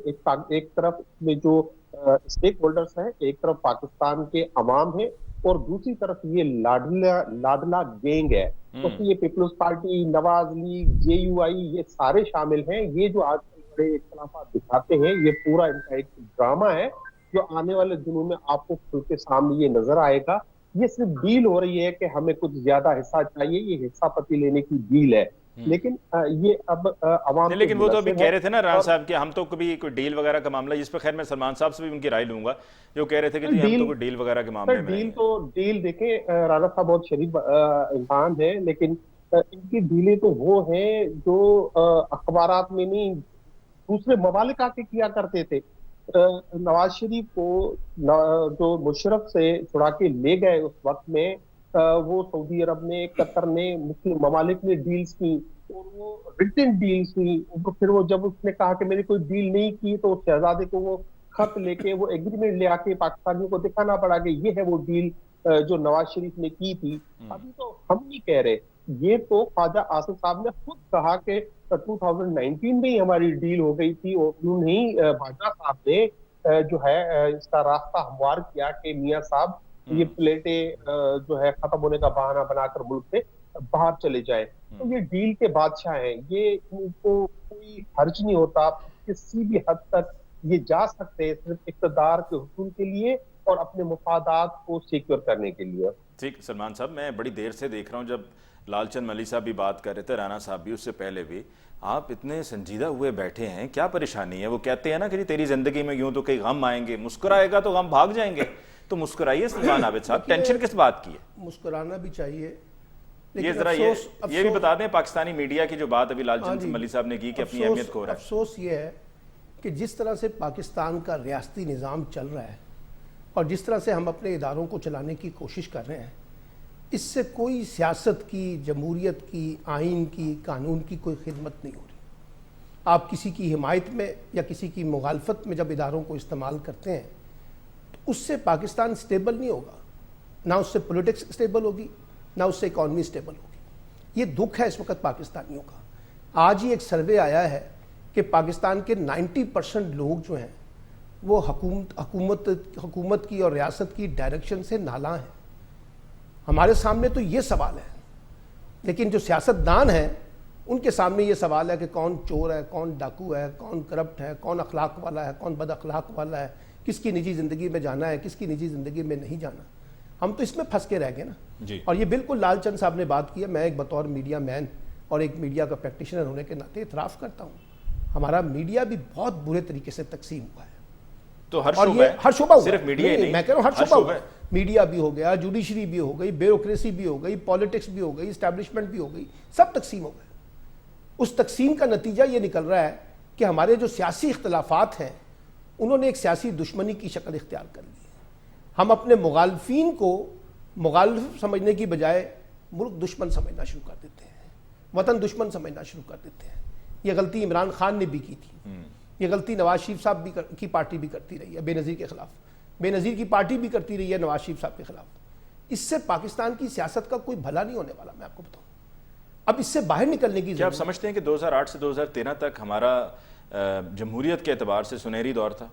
ایک طرف میں جو اسٹیک ہولڈرز ہیں، ایک طرف پاکستان کے عوام ہیں اور دوسری طرف یہ لاڈلا گینگ ہے. اس میں یہ پیپلز پارٹی، نواز لیگ، JUI یہ سارے شامل ہیں. یہ جو آج کل بڑے اختلافات دکھاتے ہیں یہ پورا ان کا ایک ڈرامہ ہے جو آنے والے دنوں میں آپ کو کھل کے سامنے یہ نظر آئے گا. یہ صرف ڈیل ہو رہی ہے کہ ہمیں کچھ زیادہ حصہ چاہیے، یہ حصہ پتی لینے کی ڈیل ہے، لیکن یہ اب عوام لیکن وہ تو ابھی کہہ رہے تھے نا رانا صاحب کہ ہم تو کبھی کوئی ڈیل وغیرہ کا معاملہ، جس پہ خیر میں سلمان صاحب سے بھی ان کی رائے لوں گا، جو کہہ رہے تھے کہ ہم تو کوئی ڈیل وغیرہ کے معاملے میں ڈیل دیکھیں رانا صاحب بہت شریف انسان ہے، لیکن ان کی ڈیلیں تو وہ ہیں جو اخبارات میں نہیں دوسرے ممالک آ کے کیا کرتے تھے. نواز شریف کو جو مشرف سے چھڑا کے لے گئے اس وقت میں وہ سعودی عرب نے، قطر نے، مسلم ممالک نے ڈیلز کی اور وہ ریٹن ڈیلز کی. پھر وہ جب اس نے کہا کہ میں نے کوئی ڈیل نہیں کی تو شہزادے کو وہ خط لے کے وہ ایگریمنٹ لے آ کے پاکستانیوں کو دکھانا پڑا کہ یہ ہے وہ ڈیل جو نواز شریف نے کی تھی. ابھی تو ہم نہیں کہہ رہے، یہ تو خواجہ آصف صاحب نے خود کہا کہ 2019 میں ہی ہماری ڈیل ہو گئی تھی اور انہوں نے بھاجا صاحب نے جو ہے اس کا راستہ ہموار کیا کہ میاں صاحب یہ پلیٹیں جو ہے ختم ہونے کا بہانہ بنا کر ملک سے باہر چلے جائیں. تو یہ ڈیل کے بادشاہ ہیں، یہ ان کو کوئی حرج نہیں ہوتا، کسی بھی حد تک یہ جا سکتے ہیں صرف اقتدار کے حصول کے لیے اور اپنے مفادات کو سیکیور کرنے کے لیے. ٹھیک سلمان صاحب، میں بڑی دیر سے دیکھ رہا ہوں، جب لال چند ملی صاحب بھی بات کر رہے تھے، رانا صاحب بھی، اس سے پہلے بھی آپ اتنے سنجیدہ ہوئے بیٹھے ہیں، کیا پریشانی ہے؟ وہ کہتے ہیں نا کہ تیری زندگی میں یوں تو کئی غم آئیں گے، مسکرائے گا تو غم بھاگ جائیں گے. تو مسکرائیے سلمان عابد صاحب، ٹینشن کس بات کی ہے؟ مسکرانا بھی چاہیے. یہ ذرا یہ بھی بتا دیں پاکستانی میڈیا کی جو بات ابھی لال چند ملی صاحب نے کی کہ اپنی اہمیت کھو رہا ہے. افسوس یہ ہے کہ جس طرح سے پاکستان کا ریاستی نظام چل رہا ہے اور جس طرح سے ہم اپنے اداروں کو چلانے کی کوشش کر رہے ہیں، اس سے کوئی سیاست کی، جمہوریت کی، آئین کی، قانون کی کوئی خدمت نہیں ہو رہی. آپ کسی کی حمایت میں یا کسی کی مخالفت میں جب اداروں کو استعمال کرتے ہیں تو اس سے پاکستان سٹیبل نہیں ہوگا، نہ اس سے پولیٹکس سٹیبل ہوگی، نہ اس سے اکانومی سٹیبل ہوگی. یہ دکھ ہے اس وقت پاکستانیوں کا. آج ہی ایک سروے آیا ہے کہ پاکستان کے 90% لوگ جو ہیں وہ حکومت کی اور ریاست کی ڈائریکشن سے نالاں ہیں. ہمارے سامنے تو یہ سوال ہے، لیکن جو سیاستدان ہیں ان کے سامنے یہ سوال ہے کہ کون چور ہے، کون ڈاکو ہے، کون کرپٹ ہے، کون اخلاق والا ہے، کون بد اخلاق والا ہے، کس کی نجی زندگی میں جانا ہے، کس کی نجی زندگی میں نہیں جانا. ہم تو اس میں پھنس کے رہ گئے نا. اور یہ بالکل لال چند صاحب نے بات کی ہے. میں ایک بطور میڈیا مین اور ایک میڈیا کا پریکٹیشنر ہونے کے ناطے اعتراف کرتا ہوں، ہمارا میڈیا بھی بہت برے طریقے سے تقسیم ہوا ہے. تو ہر شعبہ صرف میڈیا نہیں، میں کہہ رہا ہوں ہر شعبہ ہوا ہے. میڈیا بھی ہو گیا، جوڈیشری بھی ہو گئی، بیوروکریسی بھی ہو گئی، پالیٹکس بھی ہو گئی، اسٹیبلشمنٹ بھی ہو گئی، سب تقسیم ہو گئے. اس تقسیم کا نتیجہ یہ نکل رہا ہے کہ ہمارے جو سیاسی اختلافات ہیں انہوں نے ایک سیاسی دشمنی کی شکل اختیار کر لی ہے. ہم اپنے مخالفین کو مخالف سمجھنے کی بجائے ملک دشمن سمجھنا شروع کر دیتے ہیں، وطن دشمن سمجھنا شروع کر دیتے ہیں. یہ غلطی عمران خان نے بھی کی تھی، یہ غلطی نواز شریف صاحب کی پارٹی بھی کرتی رہی ہے بے نظیر کے خلاف، بے نظیر کی پارٹی بھی کرتی رہی ہے نواز شریف صاحب کے خلاف. اس سے پاکستان کی سیاست کا کوئی بھلا نہیں ہونے والا، میں آپ کو بتاؤں. اب اس سے باہر نکلنے کی کیا آپ ضرورت. سمجھتے ہیں کہ 2008 سے 2013 تک ہمارا جمہوریت کے اعتبار سے سنہری دور تھا؟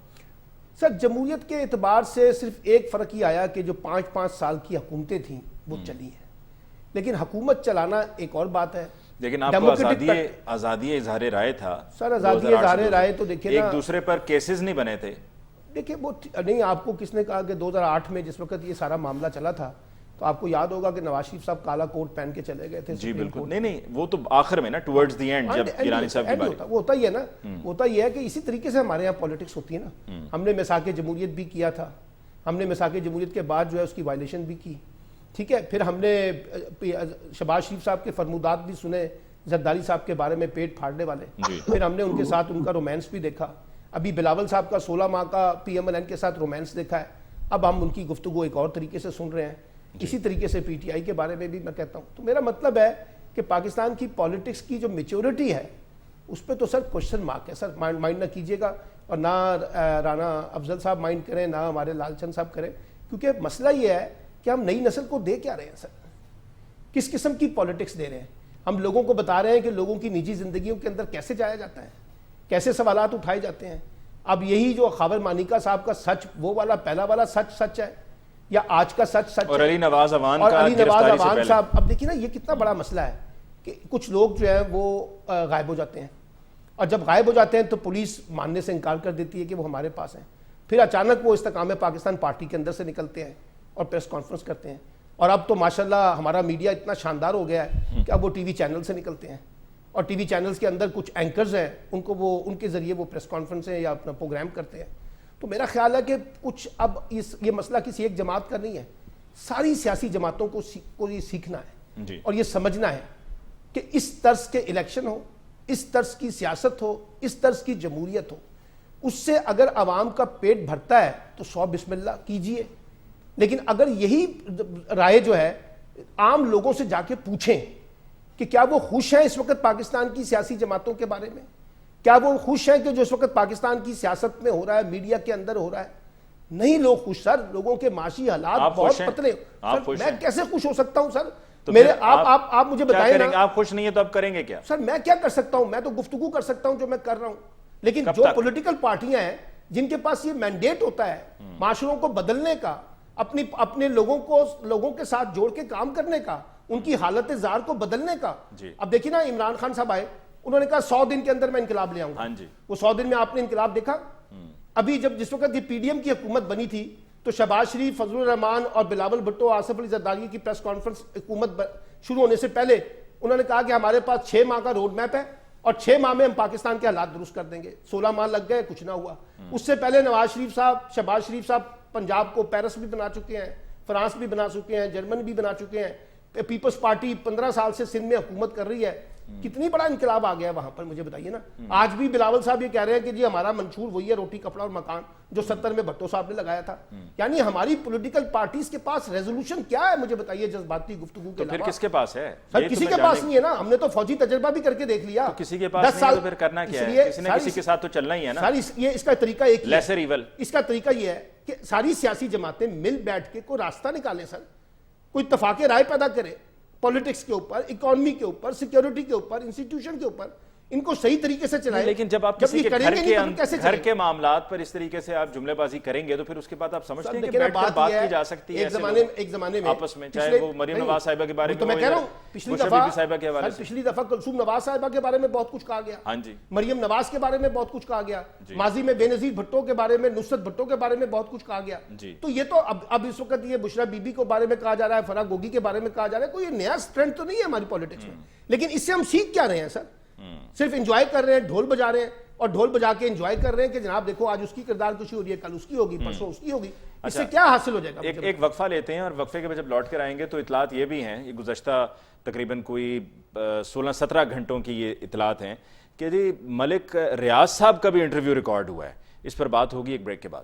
سر جمہوریت کے اعتبار سے صرف ایک فرق یہ آیا کہ جو 5 سال کی حکومتیں تھیں وہ چلی ہیں، لیکن حکومت چلانا ایک اور بات ہے. لیکن آپ کو آزادی اظہار رائے تھا سر، آزادی اظہار رائے تو دیکھیں نا، ایک دوسرے پر کیسز نہیں بنے تھے. دیکھیں وہ نہیں، آپ کو کس نے کہا کہ 2008 میں جس وقت یہ سارا معاملہ چلا تھا تو آپ کو یاد ہوگا کہ نواز شریف صاحب کالا کوٹ پہن کے چلے گئے تھے. جی بالکل. نہیں وہ تو آخر میں نا ٹورڈز دی اینڈ جب گیلانی صاحب کی باری. وہ ہوتا ہی ہے نا، ہوتا یہ ہے کہ اسی طریقے سے ہمارے یہاں پولیٹکس ہوتی ہے نا. ہم نے میثاق جمہوریت بھی کیا تھا، ہم نے میثاق جمہوریت کے بعد جو ہے اس کی وائلیشن بھی کی، ٹھیک ہے. پھر ہم نے شہباز شریف صاحب کے فرمودات بھی سنے زرداری صاحب کے بارے میں پیٹ پھاڑنے والے. پھر ہم نے ان کے ساتھ ان کا رومانس بھی دیکھا. ابھی بلاول صاحب کا 16 ماہ کا پی ایم ایل این کے ساتھ رومانس دیکھا ہے. اب ہم ان کی گفتگو ایک اور طریقے سے سن رہے ہیں. اسی طریقے سے پی ٹی آئی کے بارے میں بھی میں کہتا ہوں. تو میرا مطلب ہے کہ پاکستان کی پالیٹکس کی جو میچورٹی ہے اس پہ تو سر کوشچن مارک ہے. سر مائنڈ نہ کیجیے گا، اور نہ رانا افضل صاحب مائنڈ کریں، نہ ہمارے لال چند صاحب کریں، کیونکہ مسئلہ یہ ہے کہ ہم نئی نسل کو دے کیا رہے ہیں. سر کس قسم کی پالیٹکس دے رہے ہیں؟ ہم لوگوں کو بتا رہے ہیں کہ لوگوں کی نجی زندگیوں کے اندر کیسے جایا جاتا ہے، کیسے سوالات اٹھائے جاتے ہیں. اب یہی جو خاور مانیکا صاحب کا سچ، وہ والا پہلا والا سچ ہے، یا آج کا سچ اور علی نواز اوان کا گرفتاری سے پہلے صاحب. اب دیکھیں نا یہ کتنا بڑا مسئلہ ہے کہ کچھ لوگ جو ہیں وہ غائب ہو جاتے ہیں، اور جب غائب ہو جاتے ہیں تو پولیس ماننے سے انکار کر دیتی ہے کہ وہ ہمارے پاس ہیں. پھر اچانک وہ استحکام پاکستان پارٹی کے اندر سے نکلتے ہیں اور پریس کانفرنس کرتے ہیں. اور اب تو ماشاءاللہ ہمارا میڈیا اتنا شاندار ہو گیا ہے کہ اب وہ ٹی وی چینل سے نکلتے ہیں، اور ٹی وی چینلز کے اندر کچھ اینکرز ہیں، ان کے ذریعے وہ پریس کانفرنسیں یا اپنا پروگرام کرتے ہیں. تو میرا خیال ہے کہ کچھ اب یہ مسئلہ کسی ایک جماعت کا نہیں ہے، ساری سیاسی جماعتوں کو یہ سیکھنا ہے اور یہ سمجھنا ہے کہ اس طرز کے الیکشن ہو، اس طرز کی سیاست ہو، اس طرز کی جمہوریت ہو، اس سے اگر عوام کا پیٹ بھرتا ہے تو 100 بسم اللہ کیجئے. لیکن اگر یہی رائے جو ہے عام لوگوں سے جا کے پوچھیں کہ کیا وہ خوش ہیں اس وقت پاکستان کی سیاسی جماعتوں کے بارے میں، کیا وہ خوش ہیں کہ جو اس وقت پاکستان کی سیاست میں ہو رہا ہے، میڈیا کے اندر ہو رہا ہے؟ نہیں لوگ خوش سر. لوگوں کے معاشی حالات بہت پتلے. میں کیسے خوش ہو سکتا ہوں سر؟ میرے آپ مجھے بتائیں نا. آپ خوش نہیں ہیں تو اب کریں گے کیا؟ سر میں کیا کر سکتا ہوں؟ میں تو گفتگو کر سکتا ہوں جو میں کر رہا ہوں. لیکن جو پولیٹیکل پارٹیاں ہیں جن کے پاس یہ مینڈیٹ ہوتا ہے معاشروں کو بدلنے کا، اپنے لوگوں کے ساتھ جوڑ کے کام کرنے کا، ان کی حالت زار کو بدلنے کا. اب دیکھیں نا عمران خان صاحب آئے، انہوں نے کہا 100 دن کے اندر میں انقلاب لے آؤں گا. وہ 100 دن میں آپ نے انقلاب دیکھا؟ ابھی جس وقت یہ پی ڈی ایم کی حکومت بنی تھی تو شہباز شریف، فضل الرحمان اور بلاول بھٹو، آصف علی زرداری کی پریس کانفرنس حکومت شروع ہونے سے پہلے انہوں نے کہا کہ ہمارے پاس 6 ماہ کا روڈ میپ ہے اور 6 ماہ میں ہم پاکستان کے حالات درست کر دیں گے. 16 ماہ لگ گئے، کچھ نہ ہوا. اس سے پہلے نواز شریف صاحب، شہباز شریف صاحب پنجاب کو پیرس بھی بنا چکے ہیں، فرانس بھی بنا چکے ہیں، جرمن بھی بنا چکے ہیں. پیپلز پارٹی 15 سال سے سندھ میں حکومت کر رہی ہے. کتنی بڑا انقلاب آ گیا وہاں پر، مجھے بتائیے نا. آج بھی بلاول صاحب یہ کہہ رہے ہیں کہ جی ہمارا منشور وہی ہے، روٹی کپڑا اور مکان، جو 70 میں بھٹو صاحب نے لگایا تھا. یعنی ہماری پولیٹیکل پارٹیز کے پاس ریزولوشن کیا ہے مجھے بتائیے جذباتی گفتگو کے علاوہ؟ پھر کس کے پاس ہے؟ سر کسی کے پاس نہیں ہے نا. ہم نے تو فوجی تجربہ بھی کر کے دیکھ لیا. کسی کے پاس نہیں تو پھر کرنا کیا ہے؟ کسی نہ کسی کے ساتھ تو چلنا ہی ہے نا. یہ اس کا طریقہ ایک لیسر ایول. اس کا طریقہ یہ ہے کہ ساری سیاسی جماعتیں مل بیٹھ کے کوئی راستہ نکالیں سر، کوئی اتفاق رائے پیدا کرے پولیٹکس کے اوپر، اکانومی کے اوپر، سیکیورٹی کے اوپر، انسٹیٹیوشن کے اوپر. ان کو صحیح طریقے سے چلائیں. لیکن جب آپ کسی کے گھر کے معاملات پر اس طریقے سے آپ جملے بازی کریں گے تو پھر اس کے بعد آپ سمجھتے ہیں کہ بیٹھ کر بات کی جا سکتی ہے ایک زمانے میں آپس میں، چاہے وہ مریم نواز صاحبہ کے بارے میں، تو میں کہہ رہا ہوں پچھلی دفعہ کلثوم نواز صاحبہ کے بارے میں بہت کچھ کہا گیا، مریم نواز کے بارے میں بہت کچھ کہا گیا، ماضی میں بے نظیر بھٹو کے بارے میں، نصرت بھٹو کے بارے میں بہت کچھ کہا گیا. تو یہ تو اب اس وقت یہ بشرا بی بی کے بارے میں کہا جا رہا ہے، فرح گوگی کے بارے میں کہا جا رہا ہے. کوئی نیا ٹرینڈ تو نہیں ہے ہماری پالیٹکس میں. لیکن اس سے ہم سیکھ کیا رہے ہیں سر؟ صرف انجوائے کر رہے ہیں، ڈھول بجا رہے ہیں، اور ڈھول بجا کے انجوائے کر رہے ہیں کہ جناب دیکھو آج اس کی کردار کشی ہو رہی ہے، کل اس کی ہوگی، پرسوں اس کی ہوگی. اس سے کیا حاصل ہو جائے گا؟ ایک وقفہ لیتے ہیں اور وقفے کے بعد جب لوٹ کر آئیں گے تو اطلاعات یہ بھی ہیں، یہ گزشتہ تقریباً کوئی 16-17 گھنٹوں کی یہ اطلاعات ہیں کہ جی ملک ریاض صاحب کا بھی انٹرویو ریکارڈ ہوا ہے. اس پر بات ہوگی ایک بریک کے بعد.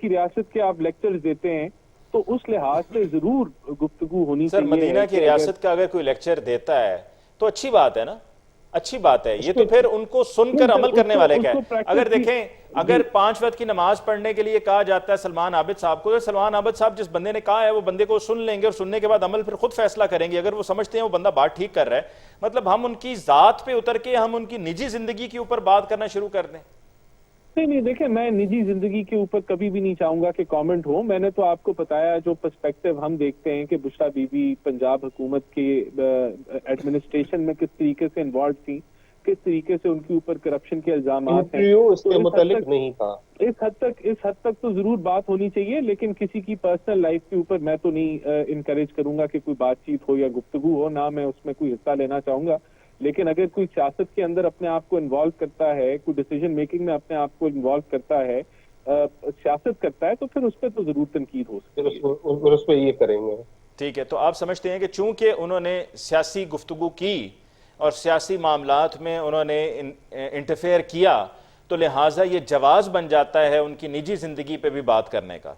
کی ریاست کے آپ لیکچرز دیتے ہیں تو اس لحاظ سے ضرور گفتگو ہونی سر چاہیے مدینہ کی ریاست کا اگر کوئی لیکچر دیتا ہے تو اچھی بات ہے نا، اچھی بات ہے یہ، تو پھر ان کو سن کر عمل کرنے والے کیا ہے؟ اگر دیکھیں اگر 5 وقت کی نماز پڑھنے کے لیے کہا جاتا ہے سلمان عابد صاحب کو، تو سلمان عابد صاحب جس بندے نے کہا ہے وہ بندے کو سن لیں گے، اور سننے کے بعد عمل پھر خود فیصلہ کریں گے اگر وہ سمجھتے ہیں وہ بندہ بات ٹھیک کر رہا ہے۔ مطلب ہم ان کی ذات پہ اتر کے ہم ان کی نجی زندگی کے اوپر بات کرنا شروع کر دیں؟ نہیں دیکھیں، میں نجی زندگی کے اوپر کبھی بھی نہیں چاہوں گا کہ کامنٹ ہو۔ میں نے تو آپ کو بتایا جو پرسپیکٹو ہم دیکھتے ہیں کہ بشرا بی بی پنجاب حکومت کے ایڈمنسٹریشن میں کس طریقے سے انوالو تھی، کس طریقے سے ان کے اوپر کرپشن کے الزامات ہیں، انٹرویو اس تو کے اس حد متعلق تک نہیں تھا۔ اس حد تک تو ضرور بات ہونی چاہیے، لیکن کسی کی پرسنل لائف کے اوپر میں تو نہیں انکریج کروں گا کہ کوئی بات چیت ہو یا گفتگو ہو، نہ میں اس میں کوئی حصہ لینا چاہوں گا۔ لیکن اگر کوئی سیاست کے اندر اپنے آپ کو انوالو کرتا ہے، کوئی ڈیسیجن میکنگ میں اپنے آپ کو انوالو کرتا ہے، سیاست کرتا ہے، تو پھر اس پہ تو ضرور تنقید ہو سکتی ہے۔ پھر اس پہ یہ کریں گے۔ ٹھیک ہے، تو آپ سمجھتے ہیں کہ چونکہ انہوں نے سیاسی گفتگو کی اور سیاسی معاملات میں انہوں نے انٹرفیئر کیا تو لہٰذا یہ جواز بن جاتا ہے ان کی نجی زندگی پہ بھی بات کرنے کا؟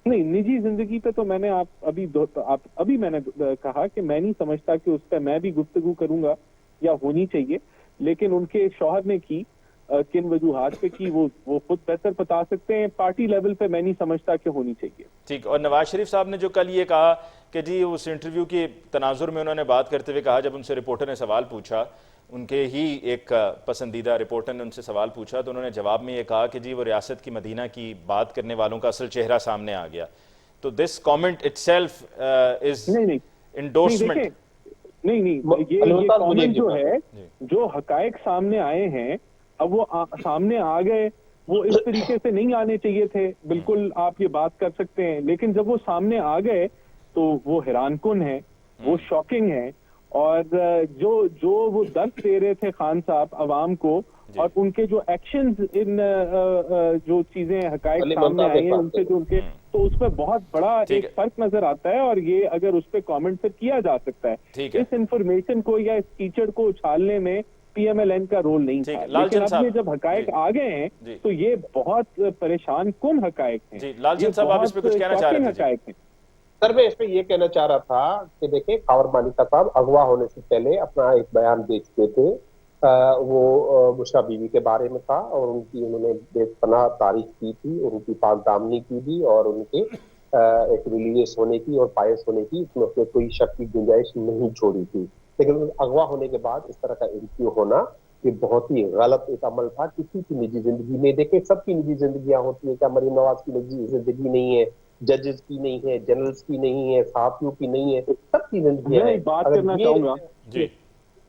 نہیں، نجی زندگی پہ تو میں نے ابھی میں نے کہا کہ میں نہیں سمجھتا کہ اس پہ میں بھی گفتگو کروں گا یا ہونی چاہیے، لیکن ان کے شوہر نے کی، کن وجوہات پہ کی وہ خود بہتر بتا سکتے ہیں۔ پارٹی لیول پہ میں نہیں سمجھتا کہ ہونی چاہیے۔ ٹھیک، اور نواز شریف صاحب نے جو کل یہ کہا کہ جی اس انٹرویو کی تناظر میں انہوں نے بات کرتے ہوئے کہا، جب ان سے رپورٹر نے سوال پوچھا، ان کے ہی ایک پسندیدہ رپورٹر نے ان سے سوال پوچھا، تو انہوں نے جواب میں یہ کہا کہ جی وہ ریاست کی مدینہ کی بات کرنے والوں کا اصل چہرہ سامنے آ گیا۔ تو this comment itself is endorsement. نہیں، یہ کامنٹ جو ہے، جو حقائق سامنے آئے ہیں، اب وہ سامنے آ گئے، وہ اس طریقے سے نہیں آنے چاہیے تھے، بالکل آپ یہ بات کر سکتے ہیں، لیکن جب وہ سامنے آ گئے تو وہ حیران کن ہے، وہ شاکنگ ہے، اور جو وہ درس دے رہے تھے خان صاحب عوام کو، اور ان کے جو ایکشنز، ان جو چیزیں حقائق سامنے آئی ہیں ان سے جو ان کے، تو اس میں بہت بڑا ایک فرق نظر آتا ہے، اور یہ اگر اس پہ کامنٹ پھر کیا جا سکتا ہے۔ اس انفارمیشن کو یا اس کیچڑ کو اچھالنے میں پی ایم ایل این کا رول نہیں تھا، لیکن اب یہ جب حقائق آ گئے ہیں تو یہ بہت پریشان کن حقائق ہیں، لال جن صاحب آپ اس پہ کچھ کہنا چاہ رہے تھے؟ حقائق ہیں۔ سر میں اس پہ یہ کہنا چاہ رہا تھا کہ دیکھیں خاور مالکہ صاحب اغوا ہونے سے پہلے اپنا ایک بیان دے چکے تھے، وہ بشرا بیوی کے بارے میں تھا، اور ان کی انہوں نے بے پناہ تعریف کی تھی، ان کی پاک دامنی کی بھی، اور ان کے ایک ریلیجیس ہونے کی اور پائس ہونے کی، اس میں کوئی شک کی گنجائش نہیں چھوڑی تھی۔ لیکن اغوا ہونے کے بعد اس طرح کا انٹرویو ہونا یہ بہت ہی غلط ایک عمل تھا کسی کی نجی زندگی میں۔ دیکھیں سب کی نجی زندگیاں ہوتی ہیں، کیا مریم نواز کی نجی زندگی نہیں ہے؟ ججز کی نہیں ہے، جنرلز کی نہیں ہے، صحافیوں کی نہیں ہے، سب کی زندگیاں ہیں۔ بات کرنا چاہوں گا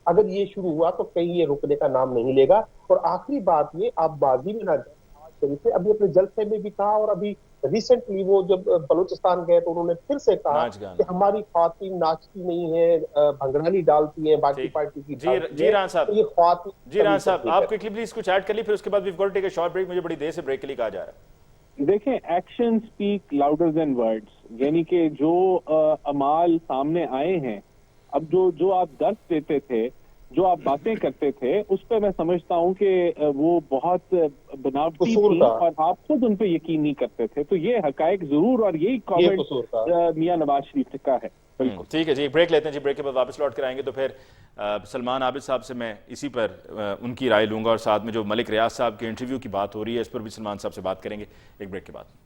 اگر یہ شروع ہوا تو کہیں یہ رکنے کا نام نہیں لے گا۔ اور آخری بات یہ، آپ بازی میں نہ جائیں، ابھی اپنے جلسے میں بھی کہا، اور ابھی ریسنٹلی وہ جب بلوچستان گئے تو انہوں نے پھر سے کہا کہ ہماری خواتین ناچتی نہیں ہیں، بھنگڑا نہیں ڈالتی ہیں باقی پارٹی کی۔ جی ران صاحب، یہ خواتین، جی ران صاحب آپ کوئکلی پلیز کچھ ایڈ کر لی، پھر اس کے بعد we've got to take a short break۔ مجھے بڑی دیر سے بریک کے لیے کہا جا رہا ہے۔ دیکھیں، action speak louder than words, یعنی کہ جو اعمال سامنے آئے ہیں، اب جو آپ درس دیتے تھے، جو آپ باتیں کرتے تھے، اس پہ میں سمجھتا ہوں کہ وہ بہت بناوٹی تھی اور آپ خود ان پہ یقین نہیں کرتے تھے، تو یہ حقائق ضرور، اور یہی کامنٹ میاں نواز شریف کا ہے۔ بالکل ٹھیک ہے جی، بریک لیتے ہیں جی، بریک کے بعد واپس لوٹ کر آئیں گے، تو پھر سلمان عابد صاحب سے میں اسی پر ان کی رائے لوں گا، اور ساتھ میں جو ملک ریاض صاحب کے انٹرویو کی بات ہو رہی ہے اس پر بھی سلمان صاحب سے بات کریں گے ایک بریک کے بعد۔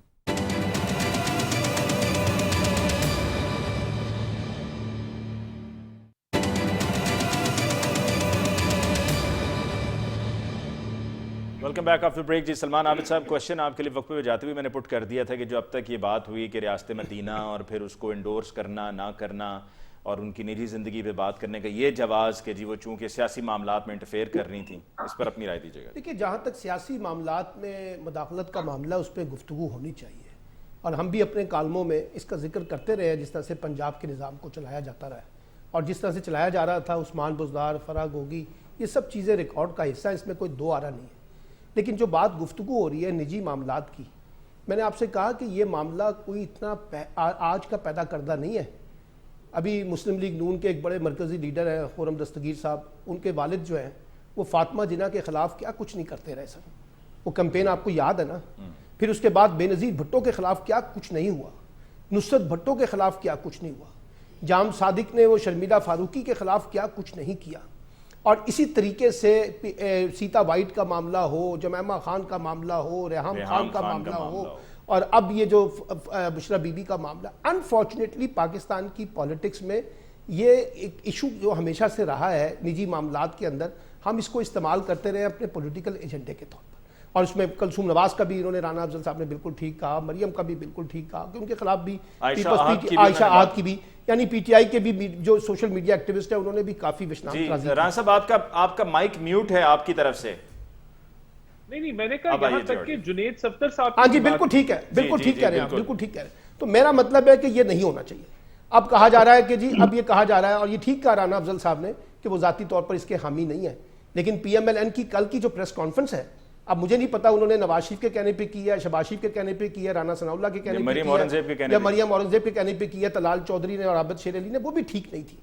Welcome back after break. جی سلمان عابد صاحب، کوشچن آپ کے لیے وقت پہ جاتے ہوئے میں نے پٹ کر دیا تھا کہ جو اب تک یہ بات ہوئی کہ ریاست مدینہ اور پھر اس کو انڈورس کرنا نہ کرنا اور ان کی نجی زندگی پہ بات کرنے کا یہ جواز کہ جی وہ چونکہ سیاسی معاملات میں انٹرفیئر کر رہی تھیں، اس پر اپنی رائے دیجیے گا۔ دیکھیے، جہاں تک سیاسی معاملات میں مداخلت کا معاملہ، اس پہ گفتگو ہونی چاہیے، اور ہم بھی اپنے کالموں میں اس کا ذکر کرتے رہے جس طرح سے پنجاب کے نظام کو چلایا جاتا رہا ہے، اور جس طرح سے چلایا جا رہا تھا عثمان بزدار، فرح گوگی، یہ سب چیزیں ریکارڈ کا حصہ، اس میں کوئی دو آرا نہیں ہے۔ لیکن جو بات گفتگو ہو رہی ہے نجی معاملات کی، میں نے آپ سے کہا کہ یہ معاملہ کوئی اتنا آج کا پیدا کردہ نہیں ہے۔ ابھی مسلم لیگ نون کے ایک بڑے مرکزی لیڈر ہیں خرم دستگیر صاحب، ان کے والد جو ہیں وہ فاطمہ جناح کے خلاف کیا کچھ نہیں کرتے رہے سر، وہ کیمپین آپ کو یاد ہے نا. پھر اس کے بعد بے نظیر بھٹو کے خلاف کیا کچھ نہیں ہوا, نصرت بھٹو کے خلاف کیا کچھ نہیں ہوا, جام صادق نے وہ شرمیلا فاروقی کے خلاف کیا کچھ نہیں کیا. اور اسی طریقے سے سیتا وائٹ کا معاملہ ہو, جمیمہ خان کا معاملہ ہو, ریحام خان کا معاملہ ہو, اور اب یہ جو بشرا بی بی کا معاملہ. انفارچونیٹلی پاکستان کی پالیٹکس میں یہ ایک ایشو جو ہمیشہ سے رہا ہے نجی معاملات کے اندر, ہم اس کو استعمال کرتے رہے اپنے پولیٹیکل ایجنڈے کے طور پر. اور اس میں کلثوم نواز کا بھی انہوں نے, رانا افضل صاحب نے بالکل ٹھیک کہا, مریم کا بھی بالکل ٹھیک کہا کہ ان کے خلاف بھی, عائشہ احد کی بھی, یعنی پی ٹی آئی کے بھی جو سوشل میڈیا ایکٹیوسٹ ہیں انہوں نے بھی کافی وشنام جی. رانا صاحب آپ کا مائک میوٹ ہے آپ کی طرف سے. نہیں میں نے کہا یہاں تک کہ جنید صفدر صاحب, ہاں جی بالکل ٹھیک ہے, بالکل ٹھیک کہہ رہے ہیں آپ, بالکل ٹھیک کہہ رہے ہیں. تو میرا مطلب ہے کہ یہ نہیں ہونا چاہیے. اب کہا جا رہا ہے کہ جی اب یہ کہا جا رہا ہے, اور یہ ٹھیک کہا رانا افضل صاحب نے کہ وہ ذاتی طور پر اس کے حامی نہیں ہے, لیکن پی ایم ایل این کی کل کی جو پریس کانفرنس ہے, اب مجھے نہیں پتا انہوں نے نواز شریف کے کہنے پہ کی ہے, شہباز شریف کے کہنے پہ کی ہے, رانا ثناء اللہ کے کہنے پہ کی ہے, یا مریم اورنگزیب کے کہنے پہ کی ہے, طلال چودھری نے اور عابد شیر علی نے, وہ بھی ٹھیک نہیں تھی.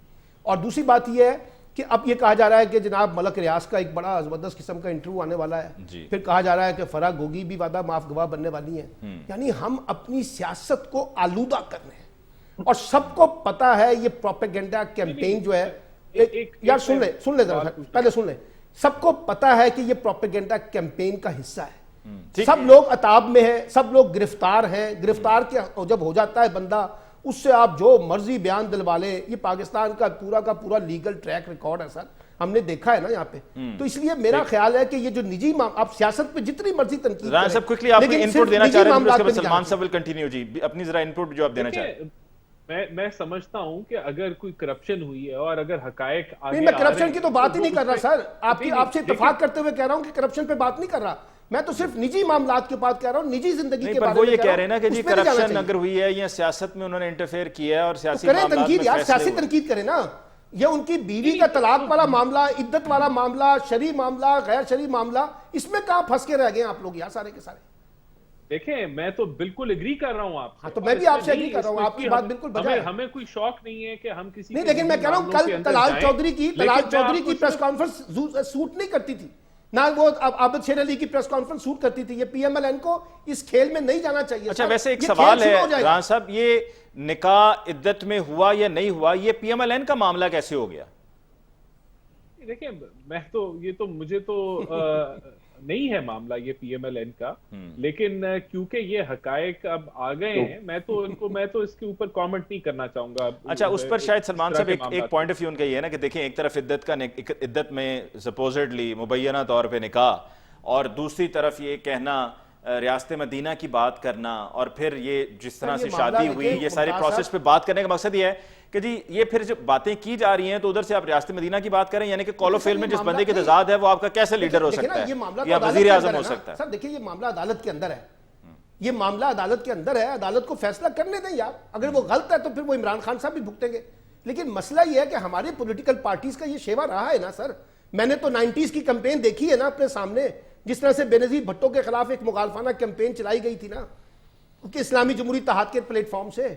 اور دوسری بات یہ ہے کہ اب یہ کہا جا رہا ہے کہ جناب ملک ریاض کا ایک بڑا زبردست قسم کا انٹرویو آنے والا ہے. پھر کہا جا رہا ہے کہ فرح گوگی بھی وعدہ معاف گواہ بننے والی ہیں. یعنی ہم اپنی سیاست کو آلودہ کر رہے ہیں, اور سب کو پتا ہے یہ پروپیگنڈا کیمپین جو ہے, یار سن لیں ذرا پہلے سن لیں, سب کو پتا ہے کہ یہ پروپیگنڈا کیمپین کا حصہ ہے. سب لوگ عطاب میں ہیں, سب لوگ گرفتار ہیں. گرفتار کے جب ہو جاتا ہے بندہ, اس سے آپ جو مرضی بیان دلوا لیں. یہ پاکستان کا پورا لیگل ٹریک ریکارڈ ہے سر, ہم نے دیکھا ہے نا یہاں پہ. تو اس لیے میرا خیال ہے کہ یہ جو نجی آپ سیاست پہ جتنی مرضی تنقید رانا صاحب کوئکلی آپ ان پٹ دینا چاہ رہے ہیں, اس کے بعد سلمان صاحب ول کنٹینیو. جی اپنی ذرا ان پٹ جو آپ دینا چاہ رہے ہیں. میں سمجھتا ہوں کہ اگر کوئی کرپشن ہوئی ہے اور اگر حقائق آگے, نہیں میں کرپشن کی تو بات ہی نہیں کر رہا سر, آپ سے اتفاق کرتے ہوئے کہہ رہا ہوں کہ کرپشن پہ بات نہیں کر رہا, میں تو صرف نجی معاملات کے بات کہہ رہا ہوں, نجی زندگی کے بارے میں. وہ یہ کہہ رہے ہیں نا کہ جی کرپشن اگر ہوئی ہے یا سیاست میں انہوں نے انٹرفیئر کیا ہے اور سیاسی معاملات میں تنقید, یار سیاسی تنقید کریں نا. یہ ان کی بیوی کا طلاق والا معاملہ, عدت والا معاملہ, شرعی معاملہ, غیر شرعی معاملہ, اس میں کہاں پھنس کے رہ گئے آپ لوگ یار سارے کے سارے. دیکھیں میں تو بالکل اگری کر رہا ہوں آپ سے, تو میں بھی آپ سے اگری کر رہا ہوں, آپ کی بات بالکل بجا ہے. ہمیں کوئی شوق نہیں ہے کہ ہم کسی نہیں, لیکن میں کہہ رہا ہوں کل طلال چودھری کی پریس کانفرنس سوٹ نہیں کرتی تھی, نہ وہ عابد شیر علی کی پریس کانفرنس سوٹ کرتی تھی. یہ پی ایم ایل این کو اس کھیل میں نہیں جانا چاہیے. اچھا ویسے ایک سوال ہے رانا صاحب, یہ نکاح عدت میں ہوا یا نہیں ہوا, یہ پی ایم ایل این کا معاملہ کیسے ہو گیا؟ دیکھیں میں تو یہ تو مجھے تو نہیں ہے معاملہ یہ پی ایم ایل این کا, لیکن کیونکہ یہ حقائق اب آ گئے ہیں, میں تو اس کے اوپر کامنٹ نہیں کرنا چاہوں گا. اچھا اس پر شاید سلمان صاحب ایک پوائنٹ آف ویو ان کا یہ ہے نا کہ دیکھیں ایک طرف عدت میں سپوزڈلی مبینہ طور پہ نکاح, اور دوسری طرف یہ کہنا ریاست مدینہ کی بات کرنا, اور پھر یہ جس طرح سے شادی ہوئی, یہ سارے پروسیس پہ بات کرنے کا مقصد یہ ہے کہ جی یہ پھر جو باتیں کی جا رہی ہیں تو ادھر سے آپ ریاست مدینہ کی بات کریں, یعنی کہ کال آف فیل میں جس بندے کے تضاد ہے وہ آپ کا کیسے لیڈر ہو سکتا ہے یا وزیر اعظم ہو سکتا ہے؟ سر دیکھیں یہ معاملہ عدالت کے اندر ہے, یہ معاملہ عدالت کے اندر ہے, عدالت کو فیصلہ کرنے دیں یار. اگر وہ غلط ہے تو پھر وہ عمران خان صاحب بھی بھگتیں گے. لیکن مسئلہ یہ ہے کہ ہمارے پولیٹیکل پارٹیز کا یہ شیوا رہا ہے نا سر. میں نے تو 90s کی کمپین دیکھی ہے نا اپنے سامنے, جس طرح سے بے نظیر بھٹو کے خلاف ایک مخالفانہ کیمپین چلائی گئی تھی نا کہ اسلامی جمہوری اتحاد کے پلیٹ فارم سے,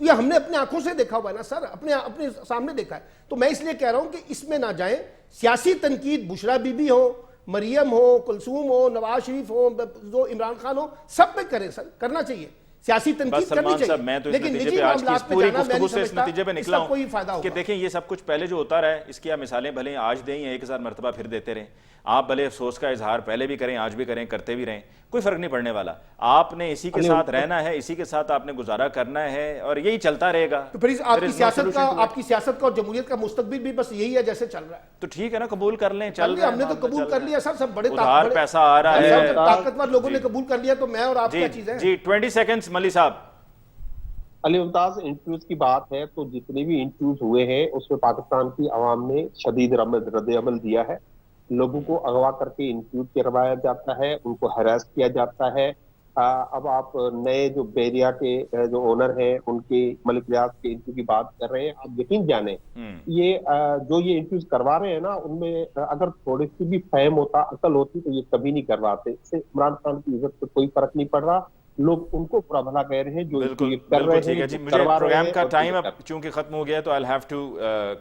یہ ہم نے اپنے آنکھوں سے دیکھا ہوا ہے نا سر, اپنے سامنے دیکھا ہے. تو میں اس لیے کہہ رہا ہوں کہ اس میں نہ جائیں. سیاسی تنقید بشرا بی بی ہو, مریم ہو, کلثوم ہو, نواز شریف ہو, جو عمران خان ہو, سب پہ کریں سر, کرنا چاہیے سیاسی تنقید کرنی چاہیے. میں تو اس نتیجے پہ آج کی اس پوری گفتگو سے اس نتیجے پہ نکلا ہوں کہ دیکھیں یہ سب کچھ پہلے جو ہوتا رہا ہے اس کی آپ مثالیں بھلے آج دیں یا 1000 مرتبہ پھر دیتے رہیں, آپ بھلے افسوس کا اظہار پہلے بھی کریں, آج بھی کریں, کرتے بھی رہیں, کوئی فرق نہیں پڑنے والا. آپ نے اسی کے ساتھ رہنا ہے, اسی کے ساتھ آپ نے گزارا کرنا ہے, اور یہی چلتا رہے گا. تو پھر آپ کی سیاست کا اور جمہوریت کا مستقبل بھی بس یہی ہے جیسے چل رہا ہے. تو ٹھیک ہے نا, قبول کر لیں, چل رہا ہے. ہم نے تو قبول کر لیا سر, سب بڑے ادھار پیسہ آ رہا ہے, طاقتور لوگوں نے قبول کر لیا, تو میں اور آپ کیا چیز ہے. جی 20 سیکنڈز ملی صاحب. علی ممتاز انٹرویوز کی بات ہے تو جتنے بھی انٹرویوز ہوئے ہیں اس میں پاکستان کی عوام نے شدید رد عمل دیا ہے. لوگوں کو اغوا کر کے انٹرویو کروایا جاتا ہے, ان کو ہراس کیا جاتا ہے. اب آپ نئے جو بیریا کے جو اونر ہیں ان کے ملک ریاض کے انٹرویو کی بات کر رہے ہیں, آپ یقین جانیں یہ جو یہ انٹرویوز کروا رہے ہیں نا ان میں اگر تھوڑی سی بھی فہم ہوتا, عقل ہوتی تو یہ کبھی نہیں کرواتے. اس سے عمران خان کی عزت پہ کوئی فرق نہیں پڑ رہا, لوگ ان کو برا بھلا کہہ رہے ہیں جو کر رہے ہیں. مجھے پروگرام کا ٹائم اب چونکہ ختم ہو گیا تو I'll have to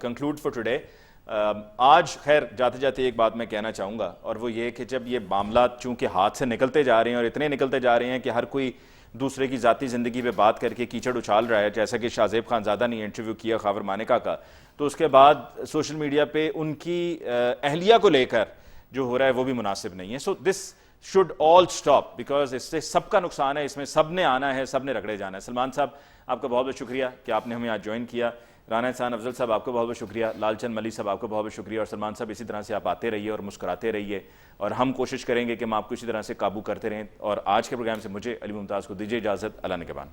conclude for today. آج خیر جاتے جاتے ایک بات میں کہنا چاہوں گا، اور وہ یہ کہ جب یہ معاملات چونکہ ہاتھ سے نکلتے جا رہے ہیں اور اتنے نکلتے جا رہے ہیں کہ ہر کوئی دوسرے کی ذاتی زندگی پہ بات کر کے کیچڑ اچھال رہا ہے، جیسا کہ شاہ زیب خانزادہ نے انٹرویو کیا خاور مانیکا کا، تو اس کے بعد سوشل میڈیا پہ ان کی اہلیہ کو لے کر جو ہو رہا ہے وہ بھی مناسب نہیں ہے. So this should all stop, because اس سے سب کا نقصان ہے، اس میں سب نے آنا ہے، سب نے رگڑے جانا ہے. سلمان صاحب آپ کا بہت بہت شکریہ کہ آپ نے ہمیں آج جوائن کیا. رانا احسان افضل صاحب آپ کو بہت بہت شکریہ. لال چند ملی صاحب آپ کو بہت بہت شکریہ. اور سلمان صاحب اسی طرح سے آپ آتے رہیے اور مسکراتے رہیے، اور ہم کوشش کریں گے کہ ہم آپ کو اسی طرح سے قابو کرتے رہیں. اور آج کے پروگرام سے مجھے علی ممتاز کو دیجیے اجازت. اللہ نگہبان.